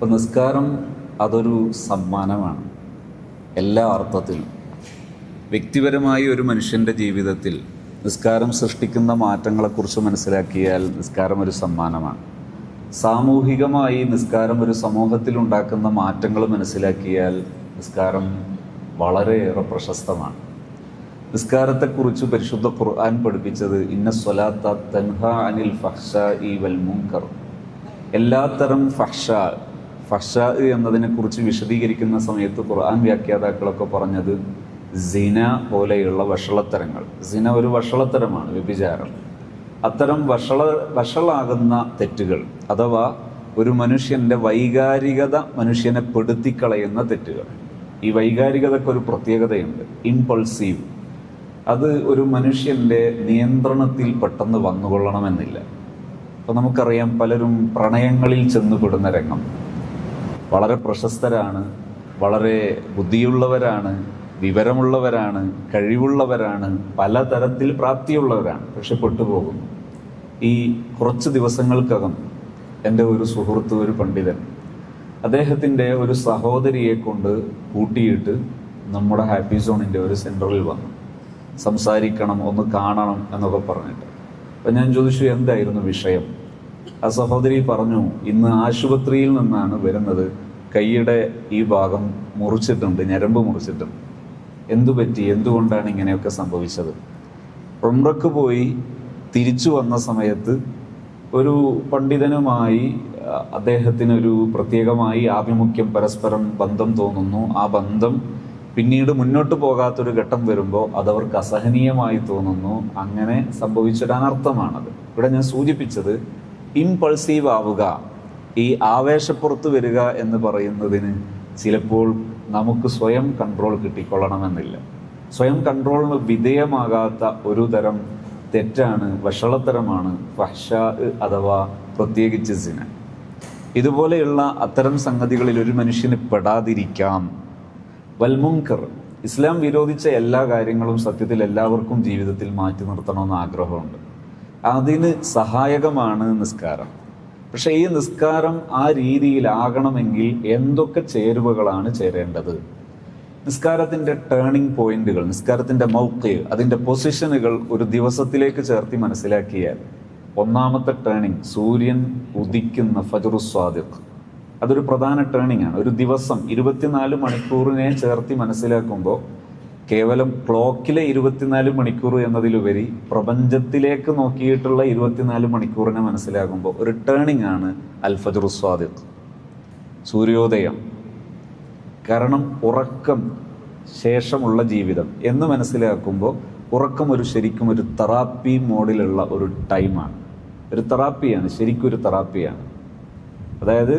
അപ്പം നിസ്കാരം അതൊരു സമ്മാനമാണ് എല്ലാ അർത്ഥത്തിലും. വ്യക്തിപരമായി ഒരു മനുഷ്യൻ്റെ ജീവിതത്തിൽ നിസ്കാരം സൃഷ്ടിക്കുന്ന മാറ്റങ്ങളെക്കുറിച്ച് മനസ്സിലാക്കിയാൽ നിസ്കാരം ഒരു സമ്മാനമാണ്. സാമൂഹികമായി നിസ്കാരം ഒരു സമൂഹത്തിലുണ്ടാക്കുന്ന മാറ്റങ്ങൾ മനസ്സിലാക്കിയാൽ നിസ്കാരം വളരെയേറെ പ്രശസ്തമാണ്. നിസ്കാരത്തെക്കുറിച്ച് പരിശുദ്ധ ഖുർആൻ പഠിപ്പിച്ചത് ഇന്ന സ്വലാത്ത തൻഹാ അനിൽ ഫഹ്ശാഇ വൽ മുൻകർ. എല്ലാത്തരം ഫഹ്ശാ എന്നതിനെക്കുറിച്ച് വിശദീകരിക്കുന്ന സമയത്ത് ഖുർആൻ വ്യാഖ്യാതാക്കളൊക്കെ പറഞ്ഞത് സിന പോലെയുള്ള വഷളത്തരങ്ങൾ. സിന ഒരു വഷളത്തരമാണ്, വ്യഭിചാരം. അത്തരം വഷളാകുന്ന തെറ്റുകൾ അഥവാ ഒരു മനുഷ്യൻ്റെ വൈകാരികത മനുഷ്യനെ പെടുത്തിക്കളയുന്ന തെറ്റുകൾ. ഈ വൈകാരികതയ്ക്ക് ഒരു പ്രത്യേകതയുണ്ട്, ഇമ്പൾസീവ്. അത് ഒരു മനുഷ്യൻ്റെ നിയന്ത്രണത്തിൽ പെട്ടെന്ന് വന്നുകൊള്ളണമെന്നില്ല. അപ്പോൾ നമുക്കറിയാം, പലരും പ്രണയങ്ങളിൽ ചെന്നുപെടുന്ന രംഗം. വളരെ പ്രശസ്തരാണ്, വളരെ ബുദ്ധിയുള്ളവരാണ്, വിവരമുള്ളവരാണ്, കഴിവുള്ളവരാണ്, പലതരത്തിൽ പ്രാപ്തിയുള്ളവരാണ്, പക്ഷെ പെട്ടുപോകുന്നു. ഈ കുറച്ച് ദിവസങ്ങൾക്കകം എൻ്റെ ഒരു സുഹൃത്ത്, ഒരു പണ്ഡിതൻ, അദ്ദേഹത്തിൻ്റെ ഒരു സഹോദരിയെ കൊണ്ട് കൂട്ടിയിട്ട് നമ്മുടെ ഹാപ്പി സോണിൻ്റെ ഒരു സെൻറ്ററിൽ വന്നു. സംസാരിക്കണം, ഒന്ന് കാണണം എന്നൊക്കെ പറഞ്ഞിട്ട്. അപ്പം ഞാൻ ചോദിച്ചു, എന്തായിരുന്നു വിഷയം? ആ സഹോദരി പറഞ്ഞു, ഇന്ന് ആശുപത്രിയിൽ നിന്നാണ് വരുന്നത്, കൈയുടെ ഈ ഭാഗം മുറിച്ചിട്ടുണ്ട്, ഞരമ്പ് മുറിച്ചിട്ടുണ്ട്. എന്തു പറ്റി, എന്തുകൊണ്ടാണ് ഇങ്ങനെയൊക്കെ സംഭവിച്ചത്? ഉംറക്ക് പോയി തിരിച്ചു വന്ന സമയത്ത് ഒരു പണ്ഡിതനുമായി അദ്ദേഹത്തിനൊരു പ്രത്യേകമായി ആഭിമുഖ്യം, പരസ്പരം ബന്ധം തോന്നുന്നു. ആ ബന്ധം പിന്നീട് മുന്നോട്ട് പോകാത്തൊരു ഘട്ടം വരുമ്പോൾ അതവർക്ക് അസഹനീയമായി തോന്നുന്നു. അങ്ങനെ സംഭവിച്ചൊരു അനർത്ഥമാണത്. ഇവിടെ ഞാൻ സൂചിപ്പിച്ചത് ഇമ്പൾസീവ് ആവുക, ഈ ആവേശപ്പുറത്ത് വരിക എന്ന് പറയുന്നതിന് ചിലപ്പോൾ നമുക്ക് സ്വയം കൺട്രോൾ കിട്ടിക്കൊള്ളണമെന്നില്ല. സ്വയം കൺട്രോളിന് വിധേയമാകാത്ത ഒരു തരം തെറ്റാണ്, വഷളത്തരമാണ് ഫഹ്ശാ അഥവാ പ്രത്യേകിച്ച് സിന. ഇതുപോലെയുള്ള അത്തരം സംഗതികളിൽ ഒരു മനുഷ്യന് പെടാതിരിക്കാം. വൽമുൻകർ, ഇസ്ലാം വിരോധിച്ച എല്ലാ കാര്യങ്ങളും സത്യത്തിൽ എല്ലാവർക്കും ജീവിതത്തിൽ മാറ്റി നിർത്തണമെന്ന് ആഗ്രഹമുണ്ട്. അതിന് സഹായകമാണ് നിസ്കാരം. പക്ഷേ ഈ നിസ്കാരം ആ രീതിയിലാകണമെങ്കിൽ എന്തൊക്കെ ചേരുവകളാണ് ചേരേണ്ടത്? നിസ്കാരത്തിൻ്റെ ടേണിംഗ് പോയിന്റുകൾ, നിസ്കാരത്തിൻ്റെ മൗഖ്, അതിൻ്റെ പൊസിഷനുകൾ ഒരു ദിവസത്തിലേക്ക് ചേർത്തി മനസ്സിലാക്കിയാൽ, ഒന്നാമത്തെ ടേണിംഗ് സൂര്യൻ ഉദിക്കുന്ന ഫജ്റുസ് സ്വാദിഖ്, അതൊരു പ്രധാന ടേണിംഗ് ആണ്. ഒരു ദിവസം 24 മണിക്കൂറിനെ ചേർത്തി മനസ്സിലാക്കുമ്പോൾ കേവലം ക്ലോക്കിലെ 24 മണിക്കൂർ എന്നതിലുപരി പ്രപഞ്ചത്തിലേക്ക് നോക്കിയിട്ടുള്ള 24 മണിക്കൂറിനെ മനസ്സിലാക്കുമ്പോൾ ഒരു ടേണിംഗ് ആണ് അൽ ഫജ്റുസ് സ്വാദിഖ്, സൂര്യോദയം. കാരണം ഉറക്കം ശേഷമുള്ള ജീവിതം എന്ന് മനസ്സിലാക്കുമ്പോൾ ഉറക്കം ശരിക്കും ഒരു തെറാപ്പി മോഡിലുള്ള ഒരു ടൈമാണ്, ഒരു തെറാപ്പിയാണ്, ശരിക്കും ഒരു തെറാപ്പിയാണ്. അതായത്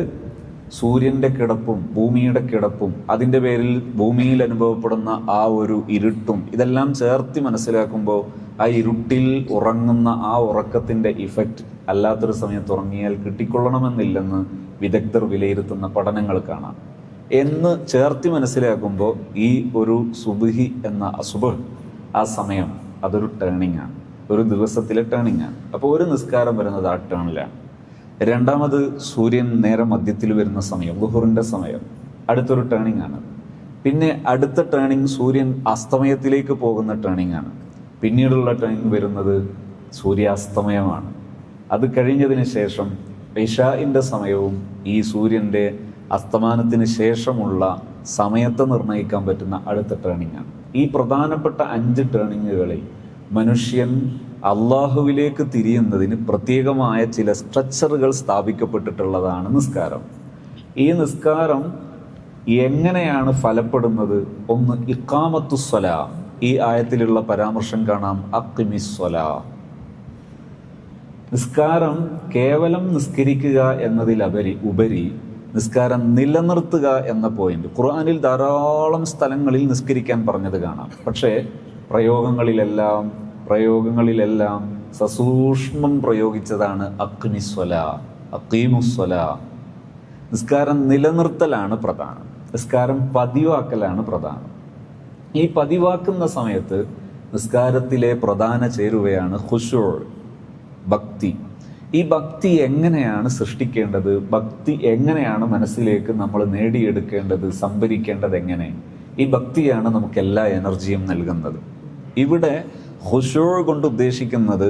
സൂര്യൻ്റെ കിടപ്പും ഭൂമിയുടെ കിടപ്പും അതിൻ്റെ പേരിൽ ഭൂമിയിൽ അനുഭവപ്പെടുന്ന ആ ഒരു ഇരുട്ടും ഇതെല്ലാം ചേർത്തി മനസ്സിലാക്കുമ്പോൾ ആ ഇരുട്ടിൽ ഉറങ്ങുന്ന ആ ഉറക്കത്തിൻ്റെ ഇഫക്റ്റ് അല്ലാത്തൊരു സമയത്ത് ഉറങ്ങിയാൽ കിട്ടിക്കൊള്ളണമെന്നില്ലെന്ന് വിദഗ്ധർ വിലയിരുത്തുന്ന പഠനങ്ങൾ കാണാം. എന്ന് ചേർത്തി മനസ്സിലാക്കുമ്പോൾ ഈ ഒരു സുബ്ഹി എന്ന അസുബഹ്, ആ സമയം അതൊരു ടേണിംഗ് ആണ്, ഒരു ദിവസത്തിലെ ടേണിംഗ് ആണ്. അപ്പോൾ ഒരു നിസ്കാരം വരുന്നത് ആ ടേണിലാണ്. രണ്ടാമത് സൂര്യൻ നേരെ മധ്യത്തിൽ വരുന്ന സമയം, ളുഹറിൻ്റെ സമയം, അടുത്തൊരു ടേണിംഗ് ആണ്. പിന്നെ അടുത്ത ടേണിംഗ് സൂര്യൻ അസ്തമയത്തിലേക്ക് പോകുന്ന ടേണിംഗ് ആണ്. പിന്നീടുള്ള ടേണിംഗ് വരുന്നത് സൂര്യാസ്തമയമാണ്. അത് കഴിഞ്ഞതിന് ശേഷം ഇശാഇൻ്റെ സമയവും ഈ സൂര്യൻ്റെ അസ്തമാനത്തിന് ശേഷമുള്ള സമയത്തെ നിർണ്ണയിക്കാൻ പറ്റുന്ന അടുത്ത ടേണിംഗ് ആണ്. ഈ പ്രധാനപ്പെട്ട 5 ടേണിങ്ങുകളിൽ മനുഷ്യൻ അള്ളാഹുവിലേക്ക് തിരിയുന്നതിന് പ്രത്യേകമായ ചില സ്ട്രക്ചറുകൾ സ്ഥാപിക്കപ്പെട്ടിട്ടുള്ളതാണ് നിസ്കാരം. ഈ നിസ്കാരം എങ്ങനെയാണ് ഫലപ്പെടുന്നത്? ഒന്ന്, ഇഖാമത്തുസ്സലാ. ഈ ആയത്തിലുള്ള പരാമർശം കാണാം, അഖിമിസ്സലാ. നിസ്കാരം കേവലം നിസ്കരിക്കുക എന്നതിലുപരി നിസ്കാരം നിലനിർത്തുക എന്ന പോയിന്റ് ഖുർആനിൽ ധാരാളം സ്ഥലങ്ങളിൽ നിസ്കരിക്കാൻ പറഞ്ഞത് കാണാം. പക്ഷേ പ്രയോഗങ്ങളിലെല്ലാം സസൂക്ഷ്മം പ്രയോഗിച്ചതാണ് അഖിമിസ്സലാ, അഖീമുസ്സലാ. നിസ്കാരം നിലനിർത്തലാണ് പ്രധാനം, നിസ്കാരം പതിവാക്കലാണ് പ്രധാനം. ഈ പതിവാക്കുന്ന സമയത്ത് നിസ്കാരത്തിലെ പ്രധാന ചേരുവയാണ് ഖുശൂ, ഭക്തി. ഈ ഭക്തി എങ്ങനെയാണ് സൃഷ്ടിക്കേണ്ടത്, ഭക്തി എങ്ങനെയാണ് മനസ്സിലേക്ക് നമ്മൾ നേടിയെടുക്കേണ്ടത്, സംഭരിക്കേണ്ടത് എങ്ങനെ? ഈ ഭക്തിയാണ് നമുക്ക് എല്ലാ എനർജിയും നൽകുന്നത്. ഇവിടെ ഖുശൂ കൊണ്ട് ഉദ്ദേശിക്കുന്നത്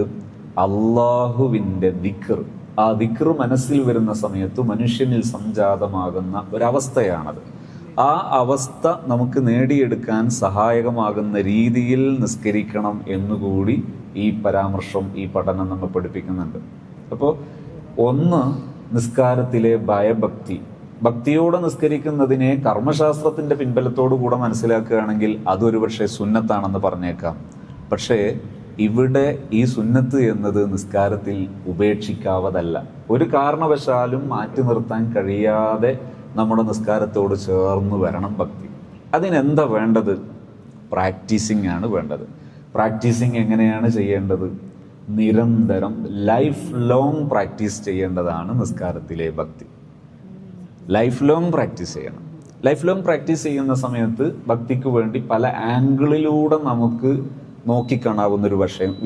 അള്ളാഹുവിൻ്റെ ദിക്ർ. ആ ദിക്ർ മനസ്സിൽ വരുന്ന സമയത്ത് മനുഷ്യനിൽ സംജാതമാകുന്ന ഒരവസ്ഥയാണത്. ആ അവസ്ഥ നമുക്ക് നേടിയെടുക്കാൻ സഹായകമാകുന്ന രീതിയിൽ നിസ്കരിക്കണം എന്നുകൂടി ഈ പരാമർശം, ഈ പഠനം നമ്മെ പഠിപ്പിക്കുന്നുണ്ട്. അപ്പോൾ ഒന്ന്, നിസ്കാരത്തിലെ ഭയഭക്തി. ഭക്തിയോടെ നിസ്കരിക്കുന്നതിനെ കർമ്മശാസ്ത്രത്തിൻ്റെ പിൻബലത്തോടു കൂടെ മനസ്സിലാക്കുകയാണെങ്കിൽ അതൊരു പക്ഷേ സുന്നത്താണെന്ന് പറഞ്ഞേക്കാം. പക്ഷേ ഇവിടെ ഈ സുന്നത്ത് എന്നത് നിസ്കാരത്തിൽ ഉപേക്ഷിക്കാവതല്ല. ഒരു കാരണവശാലും മാറ്റി നിർത്താൻ കഴിയാതെ നമ്മുടെ നിസ്കാരത്തോട് ചേർന്ന് വരണം ഭക്തി. അതിനെന്താ വേണ്ടത്? പ്രാക്ടീസിങ് ആണ് വേണ്ടത്. പ്രാക്ടീസിങ് എങ്ങനെയാണ് ചെയ്യേണ്ടത്? നിരന്തരം ലൈഫ് ലോങ് പ്രാക്ടീസ് ചെയ്യേണ്ടതാണ് നിസ്കാരത്തിലെ ഭക്തി. ലൈഫ് ലോങ് പ്രാക്ടീസ് ചെയ്യണം. ലൈഫ് ലോങ് പ്രാക്ടീസ് ചെയ്യുന്ന സമയത്ത് ഭക്തിക്ക് വേണ്ടി പല ആംഗിളിലൂടെ നമുക്ക് നോക്കിക്കാണാവുന്ന ഒരു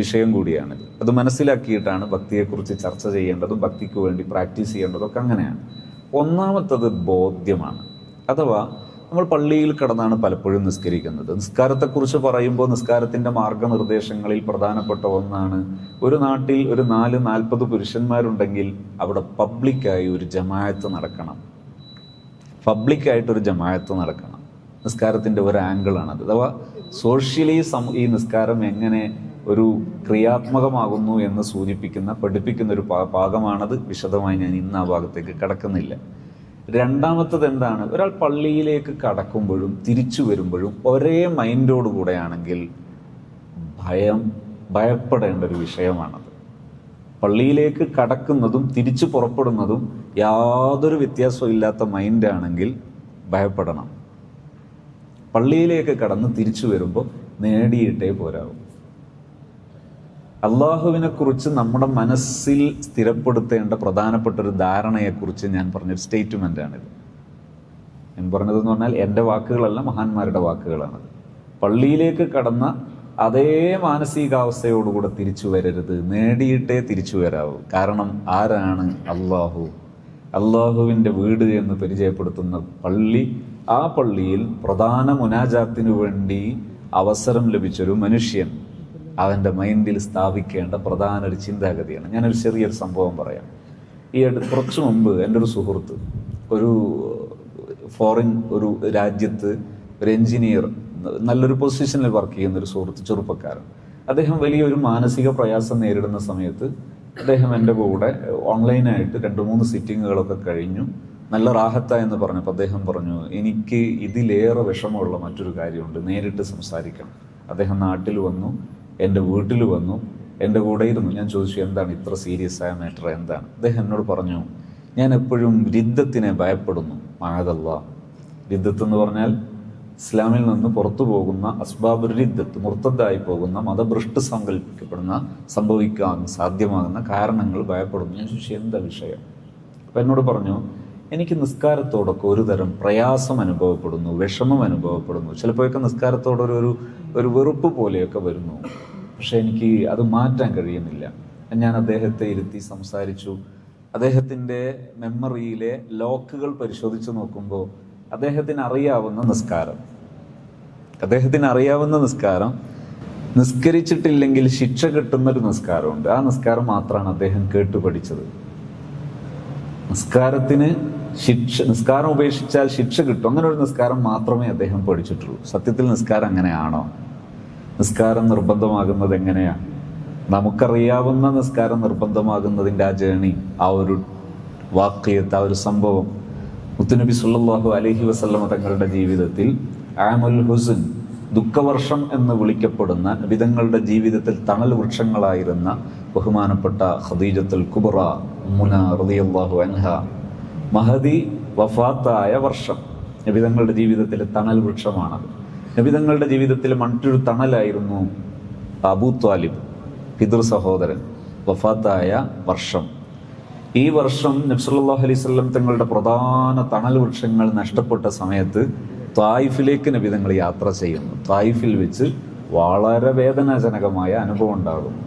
വിഷയം കൂടിയാണ്. അത് മനസ്സിലാക്കിയിട്ടാണ് ഭക്തിയെക്കുറിച്ച് ചർച്ച ചെയ്യേണ്ടതും ഭക്തിക്ക് വേണ്ടി പ്രാക്ടീസ് ചെയ്യേണ്ടതും ഒക്കെ അങ്ങനെയാണ്. ഒന്നാമത്തത് ബോധ്യമാണ്. അഥവാ നമ്മൾ പള്ളിയിൽ കിടന്നാണ് പലപ്പോഴും നിസ്കരിക്കുന്നത്. നിസ്കാരത്തെക്കുറിച്ച് പറയുമ്പോൾ നിസ്കാരത്തിൻ്റെ മാർഗനിർദ്ദേശങ്ങളിൽ പ്രധാനപ്പെട്ട ഒന്നാണ്, ഒരു നാട്ടിൽ ഒരു 40 പുരുഷന്മാരുണ്ടെങ്കിൽ അവിടെ പബ്ലിക്കായി ഒരു ജമാഅത്ത് നടക്കണം. പബ്ലിക്കായിട്ടൊരു ജമാഅത്ത് നടക്കണം. നിസ്കാരത്തിൻ്റെ ഒരു ആംഗിളാണത്. അഥവാ സോഷ്യലി ഈ നിസ്കാരം എങ്ങനെ ഒരു ക്രിയാത്മകമാകുന്നു എന്ന് പഠിപ്പിക്കുന്ന ഒരു ഭാഗമാണത്. വിശദമായി ഞാൻ ഇന്ന് ആ ഭാഗത്തേക്ക് കടക്കുന്നില്ല. രണ്ടാമത്തത് എന്താണ്? ഒരാൾ പള്ളിയിലേക്ക് കടക്കുമ്പോഴും തിരിച്ചു വരുമ്പോഴും ഒരേ മൈൻഡോടുകൂടെയാണെങ്കിൽ ഭയപ്പെടേണ്ട ഒരു വിഷയമാണത്. പള്ളിയിലേക്ക് കടക്കുന്നതും തിരിച്ചു പുറപ്പെടുന്നതും യാതൊരു വ്യത്യാസവും ഇല്ലാത്ത മൈൻഡാണെങ്കിൽ ഭയപ്പെടണം. പള്ളിയിലേക്ക് കടന്ന് തിരിച്ചു വരുമ്പോൾ നേടിയിട്ടേ പോരാവും. അള്ളാഹുവിനെ കുറിച്ച് നമ്മുടെ മനസ്സിൽ സ്ഥിരപ്പെടുത്തേണ്ട പ്രധാനപ്പെട്ട ഒരു ധാരണയെക്കുറിച്ച് ഞാൻ പറഞ്ഞൊരു സ്റ്റേറ്റ്മെൻ്റാണിത്. ഞാൻ പറഞ്ഞതെന്ന് പറഞ്ഞാൽ എൻ്റെ വാക്കുകളല്ല, മഹാന്മാരുടെ വാക്കുകളാണത്. പള്ളിയിലേക്ക് കടന്ന അതേ മാനസികാവസ്ഥയോടുകൂടെ തിരിച്ചു വരരുത്, നേടിയിട്ടേ തിരിച്ചു വരാവൂ. കാരണം ആരാണ് അള്ളാഹു? അള്ളാഹുവിൻ്റെ വീട് എന്ന് പരിചയപ്പെടുത്തുന്ന പള്ളി. ആ പള്ളിയിൽ പ്രധാന മുനാജാത്തിനു വേണ്ടി അവസരം ലഭിച്ചൊരു മനുഷ്യൻ അവൻ്റെ മൈൻഡിൽ സ്ഥാപിക്കേണ്ട പ്രധാന ഒരു ചിന്താഗതിയാണ്. ഞാനൊരു ചെറിയൊരു സംഭവം പറയാം. കുറച്ചു മുമ്പ് എൻ്റെ ഒരു സുഹൃത്ത് ഒരു ഫോറിൻ ഒരു രാജ്യത്ത് ഒരു എൻജിനീയർ, നല്ലൊരു പൊസിഷനിൽ വർക്ക് ചെയ്യുന്ന ഒരു സുഹൃത്ത്, ചെറുപ്പക്കാരൻ. അദ്ദേഹം വലിയൊരു മാനസിക പ്രയാസം നേരിടുന്ന സമയത്ത് അദ്ദേഹം എൻ്റെ കൂടെ ഓൺലൈനായിട്ട് 2-3 സിറ്റിങ്ങുകളൊക്കെ കഴിഞ്ഞു. നല്ല റാഹത്ത എന്ന് പറഞ്ഞപ്പോൾ അദ്ദേഹം പറഞ്ഞു, എനിക്ക് ഇതിലേറെ വിഷമമുള്ള മറ്റൊരു കാര്യമുണ്ട്, നേരിട്ട് സംസാരിക്കണം. അദ്ദേഹം നാട്ടിൽ വന്നു, എൻ്റെ വീട്ടിൽ വന്നു, എൻ്റെ കൂടെ ഇരുന്നു. ഞാൻ ചോദിച്ചു, എന്താണ് ഇത്ര സീരിയസ് ആയ മാറ്റർ എന്താണ്? അദ്ദേഹം എന്നോട് പറഞ്ഞു, ഞാൻ എപ്പോഴും രിദ്ദത്തിനെ ഭയപ്പെടുന്നു. മഅദല്ലാഹ്. രിദ്ദത്ത് എന്ന് പറഞ്ഞാൽ ഇസ്ലാമിൽ നിന്ന് പുറത്തു പോകുന്ന അസ്ബാബുർ രിദ്ദത്ത്, മുർത്തദ്ദായി പോകുന്ന, മതഭ്രഷ്ട് സംഭവിക്കാൻ സാധ്യമാകുന്ന കാരണങ്ങൾ ഭയപ്പെടുന്നു. ഞാൻ ചോദിച്ചു, എന്താ വിഷയം? അപ്പം എന്നോട് പറഞ്ഞു, എനിക്ക് നിസ്കാരത്തോടൊക്കെ ഒരു തരം പ്രയാസം അനുഭവപ്പെടുന്നു, വിഷമം അനുഭവപ്പെടുന്നു. ചിലപ്പോഴൊക്കെ നിസ്കാരത്തോടൊരു വെറുപ്പ് പോലെയൊക്കെ വരുന്നു. പക്ഷെ എനിക്ക് അത് മാറ്റാൻ കഴിയുന്നില്ല. ഞാൻ അദ്ദേഹത്തെ ഇരുത്തി സംസാരിച്ചു. അദ്ദേഹത്തിൻ്റെ മെമ്മറിയിലെ ലോക്കുകൾ പരിശോധിച്ച് നോക്കുമ്പോൾ അദ്ദേഹത്തിന് അറിയാവുന്ന നിസ്കാരം നിസ്കരിച്ചിട്ടില്ലെങ്കിൽ ശിക്ഷ കിട്ടുന്നൊരു നിസ്കാരമുണ്ട്. ആ നിസ്കാരം മാത്രമാണ് അദ്ദേഹം കേട്ടുപഠിച്ചത്. നിസ്കാരം ഉപേക്ഷിച്ചാൽ ശിക്ഷ കിട്ടും, അങ്ങനെ ഒരു നിസ്കാരം മാത്രമേ അദ്ദേഹം പഠിച്ചിട്ടുള്ളൂ. സത്യത്തിൽ നിസ്കാരം അങ്ങനെയാണോ? നിസ്കാരം നിർബന്ധമാകുന്നത് എങ്ങനെയാണ്? നമുക്കറിയാവുന്ന നിസ്കാരം നിർബന്ധമാകുന്നതിൻ്റെ ആ ജേണി, ആ ഒരു വാക്യത്ത്, ആ ഒരു സംഭവം മുത്തുനബി സല്ലല്ലാഹു അലൈഹി വസല്ലമ തങ്ങളുടെ ജീവിതത്തിൽ ആമുൽ ഹുസ്ൻ, ദുഃഖവർഷം എന്ന് വിളിക്കപ്പെടുന്ന, നബിതങ്ങളുടെ ജീവിതത്തിൽ തണൽ വൃക്ഷങ്ങളായിരുന്ന ബഹുമാനപ്പെട്ട ഖദീജത്തുൽ കുബ്ര ഉമ്മുന റളിയല്ലാഹു അൻഹ, മഹദി വഫാത്തായ വർഷം നബിതങ്ങളുടെ ജീവിതത്തിലെ തണൽ വൃക്ഷമാണത്. നബിതങ്ങളുടെ ജീവിതത്തിൽ മറ്റൊരു തണലായിരുന്നു അബൂ ത്വാലിബ്, പിതൃ സഹോദരൻ, വഫാത്തായ വർഷം. ഈ വർഷം നബി സല്ലല്ലാഹു അലൈഹി വസല്ലം തങ്ങളുടെ പ്രധാന തണൽ വൃക്ഷങ്ങൾ നഷ്ടപ്പെട്ട സമയത്ത് ത്വായിഫിലേക്ക് നബിതങ്ങൾ യാത്ര ചെയ്യുന്നു. ത്വായിഫിൽ വെച്ച് വളരെ വേദനാജനകമായ അനുഭവം ഉണ്ടാകുന്നു.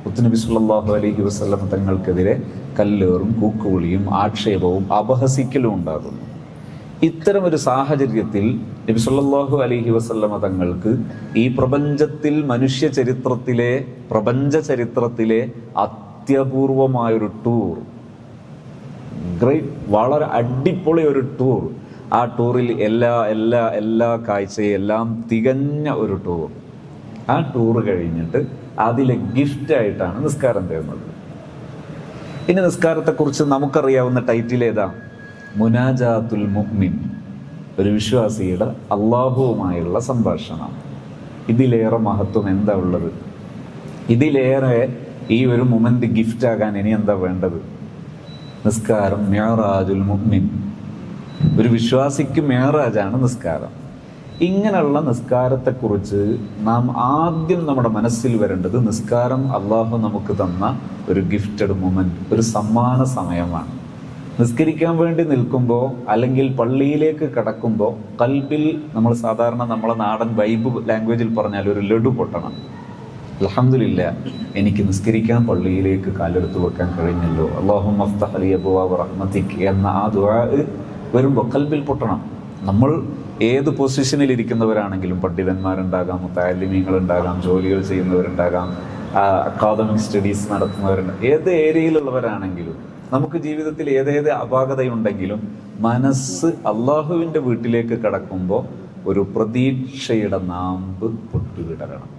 മുത്തുനബി സല്ലല്ലാഹു അലൈഹി വസല്ലം തങ്ങൾക്കെതിരെ കല്ലേറും കൂക്കുവിളിയും ആക്ഷേപവും അപഹസിക്കലും ഉണ്ടാകുന്നു. ഇത്തരമൊരു സാഹചര്യത്തിൽ നബി സല്ലല്ലാഹു അലൈഹി വസല്ലമ തങ്ങൾക്ക് ഈ പ്രപഞ്ച ചരിത്രത്തിലെ അത്യപൂർവമായൊരു ടൂർ, വളരെ അടിപൊളി ഒരു ടൂർ, ആ ടൂറിൽ എല്ലാ കാഴ്ചയും എല്ലാം തികഞ്ഞ ഒരു ടൂർ. ആ ടൂർ കഴിഞ്ഞിട്ട് അതിലെ ഗിഫ്റ്റായിട്ടാണ് നിസ്കാരം തരുന്നത്. ഇനി നിസ്കാരത്തെക്കുറിച്ച് നമുക്കറിയാവുന്ന ടൈറ്റിൽ ഏതാ? മുനാജാത്തുൽ മുഅ്മിൻ, ഒരു വിശ്വാസിയുടെ അള്ളാഹുവുമായുള്ള സംഭാഷണം. ഇതിലേറെ മഹത്വം എന്താ ഉള്ളത്? ഇതിലേറെ ഈ ഒരു മൊമെന്റ് ഗിഫ്റ്റ് ആകാൻ ഇനി എന്താ വേണ്ടത്? നിസ്കാരം മിഅ്റാജുൽ മുഅ്മിൻ, ഒരു വിശ്വാസിക്ക് മിഅ്റാജാണ് നിസ്കാരം. ഇങ്ങനെയുള്ള നിസ്കാരത്തെക്കുറിച്ച് നാം ആദ്യം നമ്മുടെ മനസ്സിൽ വരേണ്ടത്, നിസ്കാരം അള്ളാഹു നമുക്ക് തന്ന ഒരു ഗിഫ്റ്റഡ് മൊമെന്റ്, ഒരു സമ്മാന സമയമാണ്. നിസ്കരിക്കാൻ വേണ്ടി നിൽക്കുമ്പോൾ അല്ലെങ്കിൽ പള്ളിയിലേക്ക് കടക്കുമ്പോൾ കൽബിൽ നമ്മൾ സാധാരണ നമ്മളെ നാടൻ വൈബ് ലാംഗ്വേജിൽ പറഞ്ഞാൽ ഒരു ലഡു പൊട്ടണം. അൽഹംദുലില്ലാ, എനിക്ക് നിസ്കരിക്കാൻ പള്ളിയിലേക്ക് കാലെടുത്ത് വെക്കാൻ കഴിഞ്ഞല്ലോ, അല്ലാഹുമ്മ അഫ്തഹ് ലി അബ്വാബ റഹ്മതിക് എന്ന ആ ദുആ വരുമ്പോൾ കൽബിൽ പൊട്ടണം. നമ്മൾ ഏത് പൊസിഷനിൽ ഇരിക്കുന്നവരാണെങ്കിലും, പണ്ഡിതന്മാരുണ്ടാകാം, മുതഅല്ലിമീങ്ങളുണ്ടാകാം, ജോലികൾ ചെയ്യുന്നവരുണ്ടാകാം, അക്കാദമിക് സ്റ്റഡീസ് നടത്തുന്നവരുണ്ടാകാം, ഏത് ഏരിയയിലുള്ളവരാണെങ്കിലും നമുക്ക് ജീവിതത്തിൽ ഏതേത് അപാകതയുണ്ടെങ്കിലും മനസ്സ് അള്ളാഹുവിൻ്റെ വീട്ടിലേക്ക് കടക്കുമ്പോൾ ഒരു പ്രതീക്ഷയുടെ നാമ്പ് പൊട്ടുവിടരണം.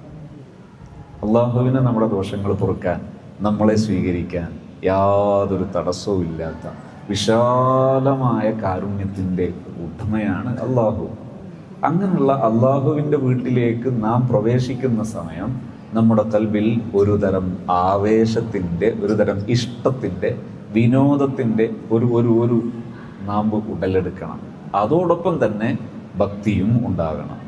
അള്ളാഹുവിനെ നമ്മുടെ ദോഷങ്ങൾ പൊറുക്കാൻ, നമ്മളെ സ്വീകരിക്കാൻ യാതൊരു തടസ്സവും ഇല്ലാത്ത വിശാലമായ കാരുണ്യത്തിൻ്റെ ഉടമയാണ് അള്ളാഹു. അങ്ങനെയുള്ള അള്ളാഹുവിൻ്റെ വീട്ടിലേക്ക് നാം പ്രവേശിക്കുന്ന സമയം നമ്മുടെ കൽബിൽ ഒരു തരം ആവേശത്തിൻ്റെ, ഒരു തരം ഇഷ്ടത്തിൻ്റെ, വിനോദത്തിൻ്റെ ഒരു നാമ്പ് ഉടലെടുക്കണം. അതോടൊപ്പം തന്നെ ഭക്തിയും ഉണ്ടാകണം.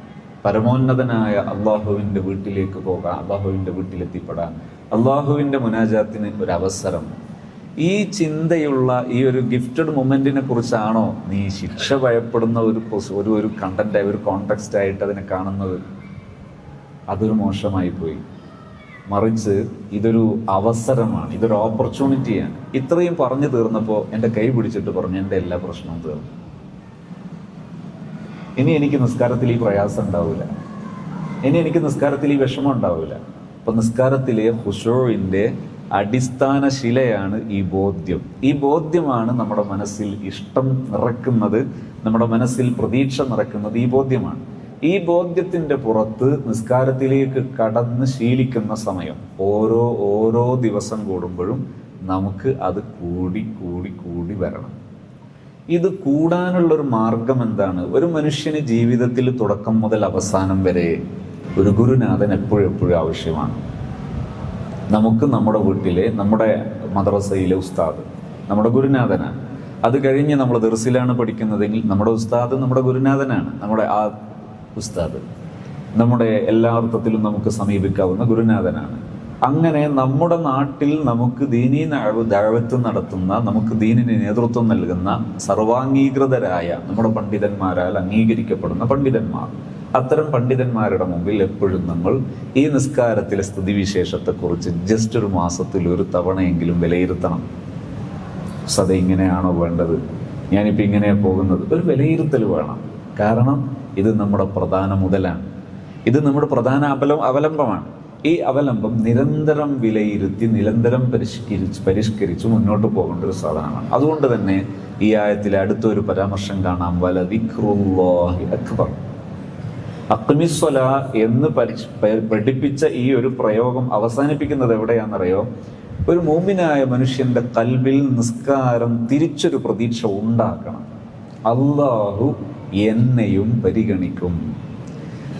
പരമോന്നതനായ അള്ളാഹുവിൻ്റെ വീട്ടിലേക്ക് പോകാൻ, അള്ളാഹുവിൻ്റെ വീട്ടിലെത്തിപ്പെടാൻ, അള്ളാഹുവിൻ്റെ മുനാജാത്തിന് ഒരവസരം. ഈ ചിന്തയുള്ള ഈ ഒരു ഗിഫ്റ്റഡ് മൊമെന്റിനെ കുറിച്ചാണോ നീ ശിക്ഷ ഭയപ്പെടുന്ന ഒരു കണ്ടന്റ്, ഒരു കോണ്ടെക്സ്റ്റ് ആയിട്ട് അതിനെ കാണുന്നത്? അതൊരു മോശമായി പോയി. മറിച്ച് ഇതൊരു അവസരമാണ്, ഇതൊരു ഓപ്പർച്യൂണിറ്റിയാണ്. ഇത്രയും പറഞ്ഞു തീർന്നപ്പോൾ എൻ്റെ കൈ പിടിച്ചിട്ട് പറഞ്ഞു, എൻ്റെ എല്ലാ പ്രശ്നവും തീർന്നു, ഇനി എനിക്ക് നിസ്കാരത്തിൽ ഈ പ്രയാസം ഉണ്ടാവില്ല, ഇനി എനിക്ക് നിസ്കാരത്തിൽ ഈ വിഷമം ഉണ്ടാവില്ല. അപ്പൊ നിസ്കാരത്തിലെ ഖുശൂഇന്റെ അടിസ്ഥാന ശിലയാണ് ഈ ബോധ്യം. ഈ ബോധ്യമാണ് നമ്മുടെ മനസ്സിൽ ഇഷ്ടം നിറയ്ക്കുന്നത്, നമ്മുടെ മനസ്സിൽ പ്രതീക്ഷ നിറയ്ക്കുന്നത് ഈ ബോധ്യമാണ്. ഈ പുറത്ത് നിസ്കാരത്തിലേക്ക് കടന്ന് ശീലിക്കുന്ന സമയം, ഓരോ ദിവസം കൂടുമ്പോഴും നമുക്ക് അത് കൂടി വരണം. ഇത് കൂടാനുള്ളൊരു മാർഗം എന്താണ്? ഒരു മനുഷ്യന് ജീവിതത്തിൽ തുടക്കം മുതൽ അവസാനം വരെ ഒരു ഗുരുനാഥൻ എപ്പോഴും ആവശ്യമാണ്. നമുക്ക് നമ്മുടെ വീട്ടിലെ, നമ്മുടെ മദ്രസയിലെ ഉസ്താദ് നമ്മുടെ ഗുരുനാഥനാണ്. അത് കഴിഞ്ഞ് നമ്മൾ ദർസിലാണ് പഠിക്കുന്നതെങ്കിൽ നമ്മുടെ ഉസ്താദ് നമ്മുടെ ഗുരുനാഥനാണ്, നമ്മുടെ ആ ഉസ്താദ് നമ്മുടെ എല്ലാ അർത്ഥത്തിലും നമുക്ക് സമീപിക്കാവുന്ന ഗുരുനാഥനാണ്. അങ്ങനെ നമ്മുടെ നാട്ടിൽ നമുക്ക് ദീനീ ദഅവത്ത് നടത്തുന്ന, നമുക്ക് ദീനിന് നേതൃത്വം നൽകുന്ന സർവാംഗീകൃതരായ നമ്മുടെ പണ്ഡിതന്മാരാൽ അംഗീകരിക്കപ്പെടുന്ന പണ്ഡിതന്മാർ, അത്തരം പണ്ഡിതന്മാരുടെ മുമ്പിൽ എപ്പോഴും നമ്മൾ ഈ നിസ്കാരത്തിലെ സ്ഥിതിവിശേഷത്തെക്കുറിച്ച് ജസ്റ്റ് ഒരു മാസത്തിൽ ഒരു തവണയെങ്കിലും വിലയിരുത്തണം. സദ ഇങ്ങനെയാണോ വേണ്ടത്, ഞാനിപ്പോൾ ഇങ്ങനെയാണ് പോകുന്നത്, ഒരു വിലയിരുത്തൽ വേണം. കാരണം ഇത് നമ്മുടെ പ്രധാന മുതലാണ്, ഇത് നമ്മുടെ പ്രധാന അവലംബമാണ്. ഈ അവലംബം നിരന്തരം വിലയിരുത്തി, നിരന്തരം പരിഷ്കരിച്ച് മുന്നോട്ട് പോകേണ്ട ഒരു സാധനമാണ്. അതുകൊണ്ട് തന്നെ ഈ ആയത്തിലെ അടുത്തൊരു പരാമർശം കാണാം, വലദിക്റുല്ലാഹി അക്ബർ. അഖ്മിസ്സലാ എന്ന് പഠിപ്പിച്ച ഈ ഒരു പ്രയോഗം അവസാനിപ്പിക്കുന്നത് എവിടെയാണെന്നറിയോ? ഒരു മുഅ്മിനായ മനുഷ്യന്റെ കൽബിൽ നിസ്കാരം തിരിച്ചൊരു പ്രതീക്ഷ ഉണ്ടാക്കണം. അല്ലാഹു എന്നെയും പരിഗണിക്കും.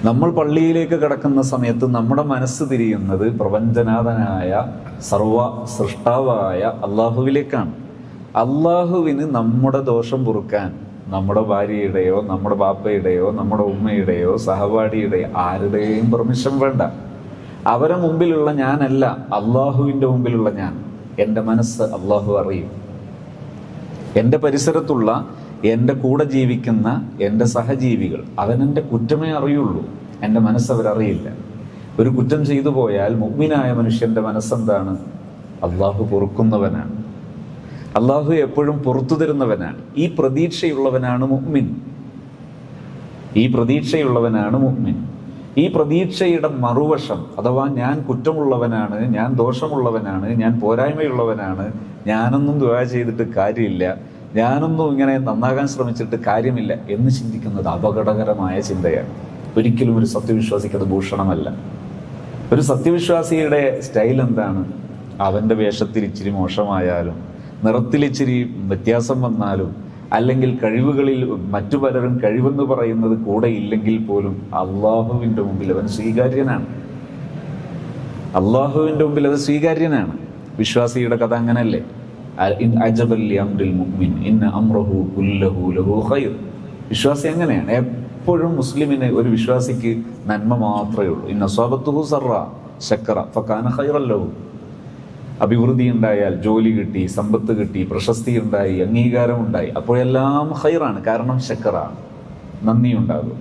നമ്മൾ പള്ളിയിലേക്ക് കടക്കുന്ന സമയത്ത് നമ്മുടെ മനസ്സ് തിരിയുന്നത് പ്രപഞ്ചനാഥനായ സർവ സൃഷ്ടാവായ അള്ളാഹുവിലേക്കാണ്. അള്ളാഹുവിന് നമ്മുടെ ദോഷം പൊറുക്കാൻ നമ്മുടെ ഭാര്യയുടെയോ നമ്മുടെ ബാപ്പയുടെയോ നമ്മുടെ ഉമ്മയുടെയോ സഹപാഠിയുടെയോ ആരുടെയും പെർമിഷൻ വേണ്ട. അവരെ മുമ്പിലുള്ള ഞാനല്ല, അള്ളാഹുവിൻ്റെ മുമ്പിലുള്ള ഞാൻ. എൻ്റെ മനസ്സ് അള്ളാഹു അറിയും. എൻ്റെ പരിസരത്തുള്ള, എൻ്റെ കൂടെ ജീവിക്കുന്ന എൻ്റെ സഹജീവികൾ, അവനെൻ്റെ കുറ്റമേ അറിയുള്ളൂ, എൻ്റെ മനസ്സവരറിയില്ല. ഒരു കുറ്റം ചെയ്തു പോയാൽ മുഅ്മിനായ മനുഷ്യന്റെ മനസ്സെന്താണ്? അള്ളാഹു പൊറുക്കുന്നവനാണ്, അള്ളാഹു എപ്പോഴും പുറത്തു തരുന്നവനാണ്. ഈ പ്രതീക്ഷയുള്ളവനാണ് മുഅ്മിൻ. ഈ പ്രതീക്ഷയുള്ളവനാണ് മുഅ്മിൻ. ഈ പ്രതീക്ഷയുടെ മറുവശം, അഥവാ ഞാൻ കുറ്റമുള്ളവനാണ്, ഞാൻ ദോഷമുള്ളവനാണ്, ഞാൻ പോരായ്മയുള്ളവനാണ്, ഞാനൊന്നും ദുആ ചെയ്തിട്ട് കാര്യമില്ല, ഞാനൊന്നും ഇങ്ങനെ നന്നാകാൻ ശ്രമിച്ചിട്ട് കാര്യമില്ല എന്ന് ചിന്തിക്കുന്നത് അപകടകരമായ ചിന്തയാണ്. ഒരിക്കലും ഒരു സത്യവിശ്വാസിക്ക് അത് ഭൂഷണമല്ല. ഒരു സത്യവിശ്വാസിയുടെ സ്റ്റൈൽ എന്താണ്? അവൻ്റെ വേഷത്തിൽ ഇച്ചിരി മോശമായാലും, നിറത്തിൽ ഇച്ചിരി വ്യത്യാസം വന്നാലും, അല്ലെങ്കിൽ കഴിവുകളിൽ മറ്റു പലരും കഴിവെന്ന് പറയുന്നത് കൂടെ ഇല്ലെങ്കിൽ പോലും അള്ളാഹുവിൻ്റെ മുമ്പിൽ അവൻ സ്വീകാര്യനാണ്. അള്ളാഹുവിൻ്റെ മുമ്പിൽ അത് സ്വീകാര്യനാണ്. വിശ്വാസിയുടെ കഥ അങ്ങനല്ലേ? അജബൽ ലിഅംറിൽ മുഅ്മിൻ ഇന്ന അംറഹു കുല്ലഹു ലഹു ഖൈർ. വിശ്വാസി അങ്ങനെയാണ്. എപ്പോഴും മുസ്ലിമിന്, ഒരു വിശ്വാസിക്ക് നന്മ മാത്രമേ ഉള്ളൂ. ഇന്ന അസ്വാബത്തുഹു സർറ ശക്കറ ഫകാന ഖൈറൻ ലഹു. അഭിവൃദ്ധി ഉണ്ടായാൽ, ജോലി കിട്ടി, സമ്പത്ത് കിട്ടി, പ്രശസ്തി ഉണ്ടായി, അംഗീകാരം ഉണ്ടായി, അപ്പോഴെല്ലാം ഖൈറാണ്. കാരണം ശക്കറാണ്, നന്ദി ഉണ്ടാകും.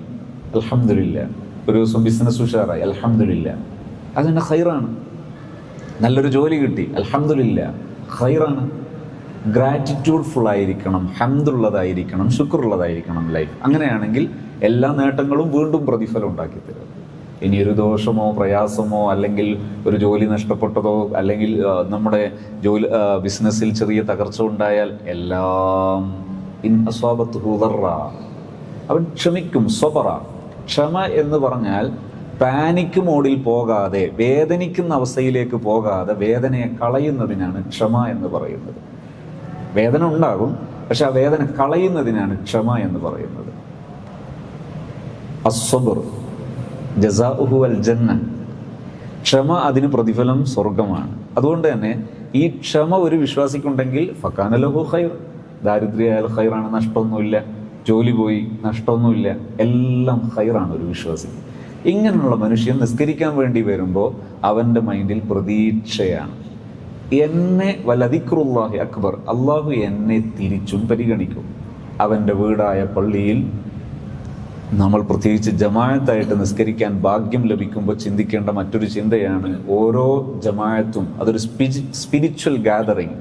അൽഹംദുലില്ലാ. ഒരു ദിവസം ബിസിനസ് ഉഷാറായി, അൽഹംദുലില്ലാ, അതിന് ഖൈറാണ്. നല്ലൊരു ജോലി കിട്ടി, അൽഹംദുലില്ലാ, ഖൈറാണ്. ഗ്രാറ്റിറ്റ്യൂഡ് ഫുൾ ആയിരിക്കണം, ഹംദുള്ളതായിരിക്കണം, ശുക്റുള്ളതായിരിക്കണം ലൈഫ്. അങ്ങനെയാണെങ്കിൽ എല്ലാ നേട്ടങ്ങളും വീണ്ടും പ്രതിഫലം ഉണ്ടാക്കി തരും. ഇനിയൊരു ദോഷമോ പ്രയാസമോ, അല്ലെങ്കിൽ ഒരു ജോലി നഷ്ടപ്പെട്ടതോ, അല്ലെങ്കിൽ നമ്മുടെ ബിസിനസ്സിൽ ചെറിയ തകർച്ച ഉണ്ടായാൽ എല്ലാം ഇൻ അസ്വാബത്തുഹു ദർറ, അവൻ ക്ഷമിക്കും. സ്വബറ, ക്ഷമ എന്ന് പറഞ്ഞാൽ പാനിക് മോഡിൽ പോകാതെ, വേദനിക്കുന്ന അവസ്ഥയിലേക്ക് പോകാതെ വേദനയെ കളയുന്നതിനാണ് ക്ഷമ എന്ന് പറയുന്നത്. വേദന ഉണ്ടാകും, പക്ഷെ ആ വേദന കളയുന്നതിനാണ് ക്ഷമ എന്ന് പറയുന്നത്. അസ്സബ്ർ ജസാഉഹു അൽ ജന്ന. ക്ഷമ, അതിന് പ്രതിഫലം സ്വർഗമാണ്. അതുകൊണ്ട് തന്നെ ഈ ക്ഷമ ഒരു വിശ്വാസിക്കുണ്ടെങ്കിൽ ഫകാന ലഹു ഖൈർ. ദാരിദ്ര്യായാൽ ഖൈറാണ്, നഷ്ടമൊന്നുമില്ല. ജോലി പോയി, നഷ്ടമൊന്നുമില്ല, എല്ലാം ഖൈറാണ് ഒരു വിശ്വാസിക്ക്. ഇങ്ങനെയുള്ള മനുഷ്യൻ നിസ്കരിക്കാൻ വേണ്ടി വരുമ്പോൾ അവൻ്റെ മൈൻഡിൽ പ്രതീക്ഷയാണ്. എന്നെ വലദിക്റുല്ലാഹി അക്ബർ, അള്ളാഹു എന്നെ തിരിച്ചും പരിഗണിക്കും. അവൻ്റെ വീടായ പള്ളിയിൽ നമ്മൾ പ്രത്യേകിച്ച് ജമാഅത്തായിട്ട് നിസ്കരിക്കാൻ ഭാഗ്യം ലഭിക്കുമ്പോൾ ചിന്തിക്കേണ്ട മറ്റൊരു ചിന്തയാണ്, ഓരോ ജമാഅത്തും അതൊരു സ്പിരിച്വൽ ഗാദറിങ്.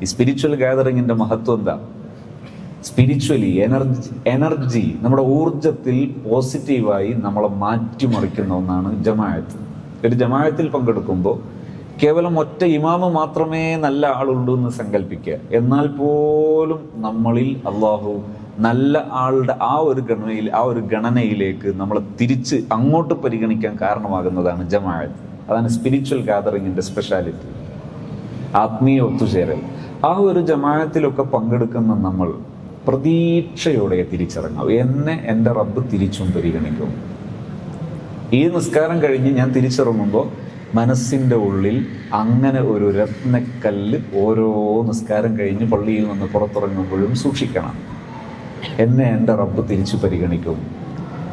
ഈ സ്പിരിച്വൽ ഗാദറിങ്ങിൻ്റെ മഹത്വം എന്താ? സ്പിരിച്വലി എനർജി, നമ്മുടെ ഊർജത്തിൽ പോസിറ്റീവായി നമ്മളെ മാറ്റിമറിക്കുന്ന ഒന്നാണ് ജമാഅത്ത്. ഒരു ജമാഅത്തിൽ പങ്കെടുക്കുമ്പോൾ കേവലം ഒറ്റ ഇമാമ് മാത്രമേ നല്ല ആളുള്ളൂ എന്ന് സങ്കല്പിക്കുക. എന്നാൽ പോലും നമ്മളിൽ അള്ളാഹു നല്ല ആളുടെ ആ ഒരു ഗണനയിലേക്ക് നമ്മളെ തിരിച്ച് അങ്ങോട്ട് പരിഗണിക്കാൻ കാരണമാകുന്നതാണ് ജമാഅത്ത്. അതാണ് സ്പിരിച്വൽ ഗാദറിങ്ങിൻ്റെ സ്പെഷ്യാലിറ്റി, ആത്മീയ ഒത്തുചേരൽ. ആ ഒരു ജമാഅത്തിലൊക്കെ പങ്കെടുക്കുന്ന നമ്മൾ പ്രതീക്ഷയോടെ തിരിച്ചിറങ്ങാം. എന്നെ എൻ്റെ റബ്ബ് തിരിച്ചും പരിഗണിക്കും. ഈ നിസ്കാരം കഴിഞ്ഞ് ഞാൻ തിരിച്ചിറങ്ങുമ്പോൾ മനസ്സിൻ്റെ ഉള്ളിൽ അങ്ങനെ ഒരു രത്നക്കല്ല് ഓരോ നിസ്കാരം കഴിഞ്ഞ് പള്ളിയിൽ നിന്ന് പുറത്തിറങ്ങുമ്പോഴും സൂക്ഷിക്കണം. എന്നെ എൻ്റെ റബ്ബ് തിരിച്ചു പരിഗണിക്കും.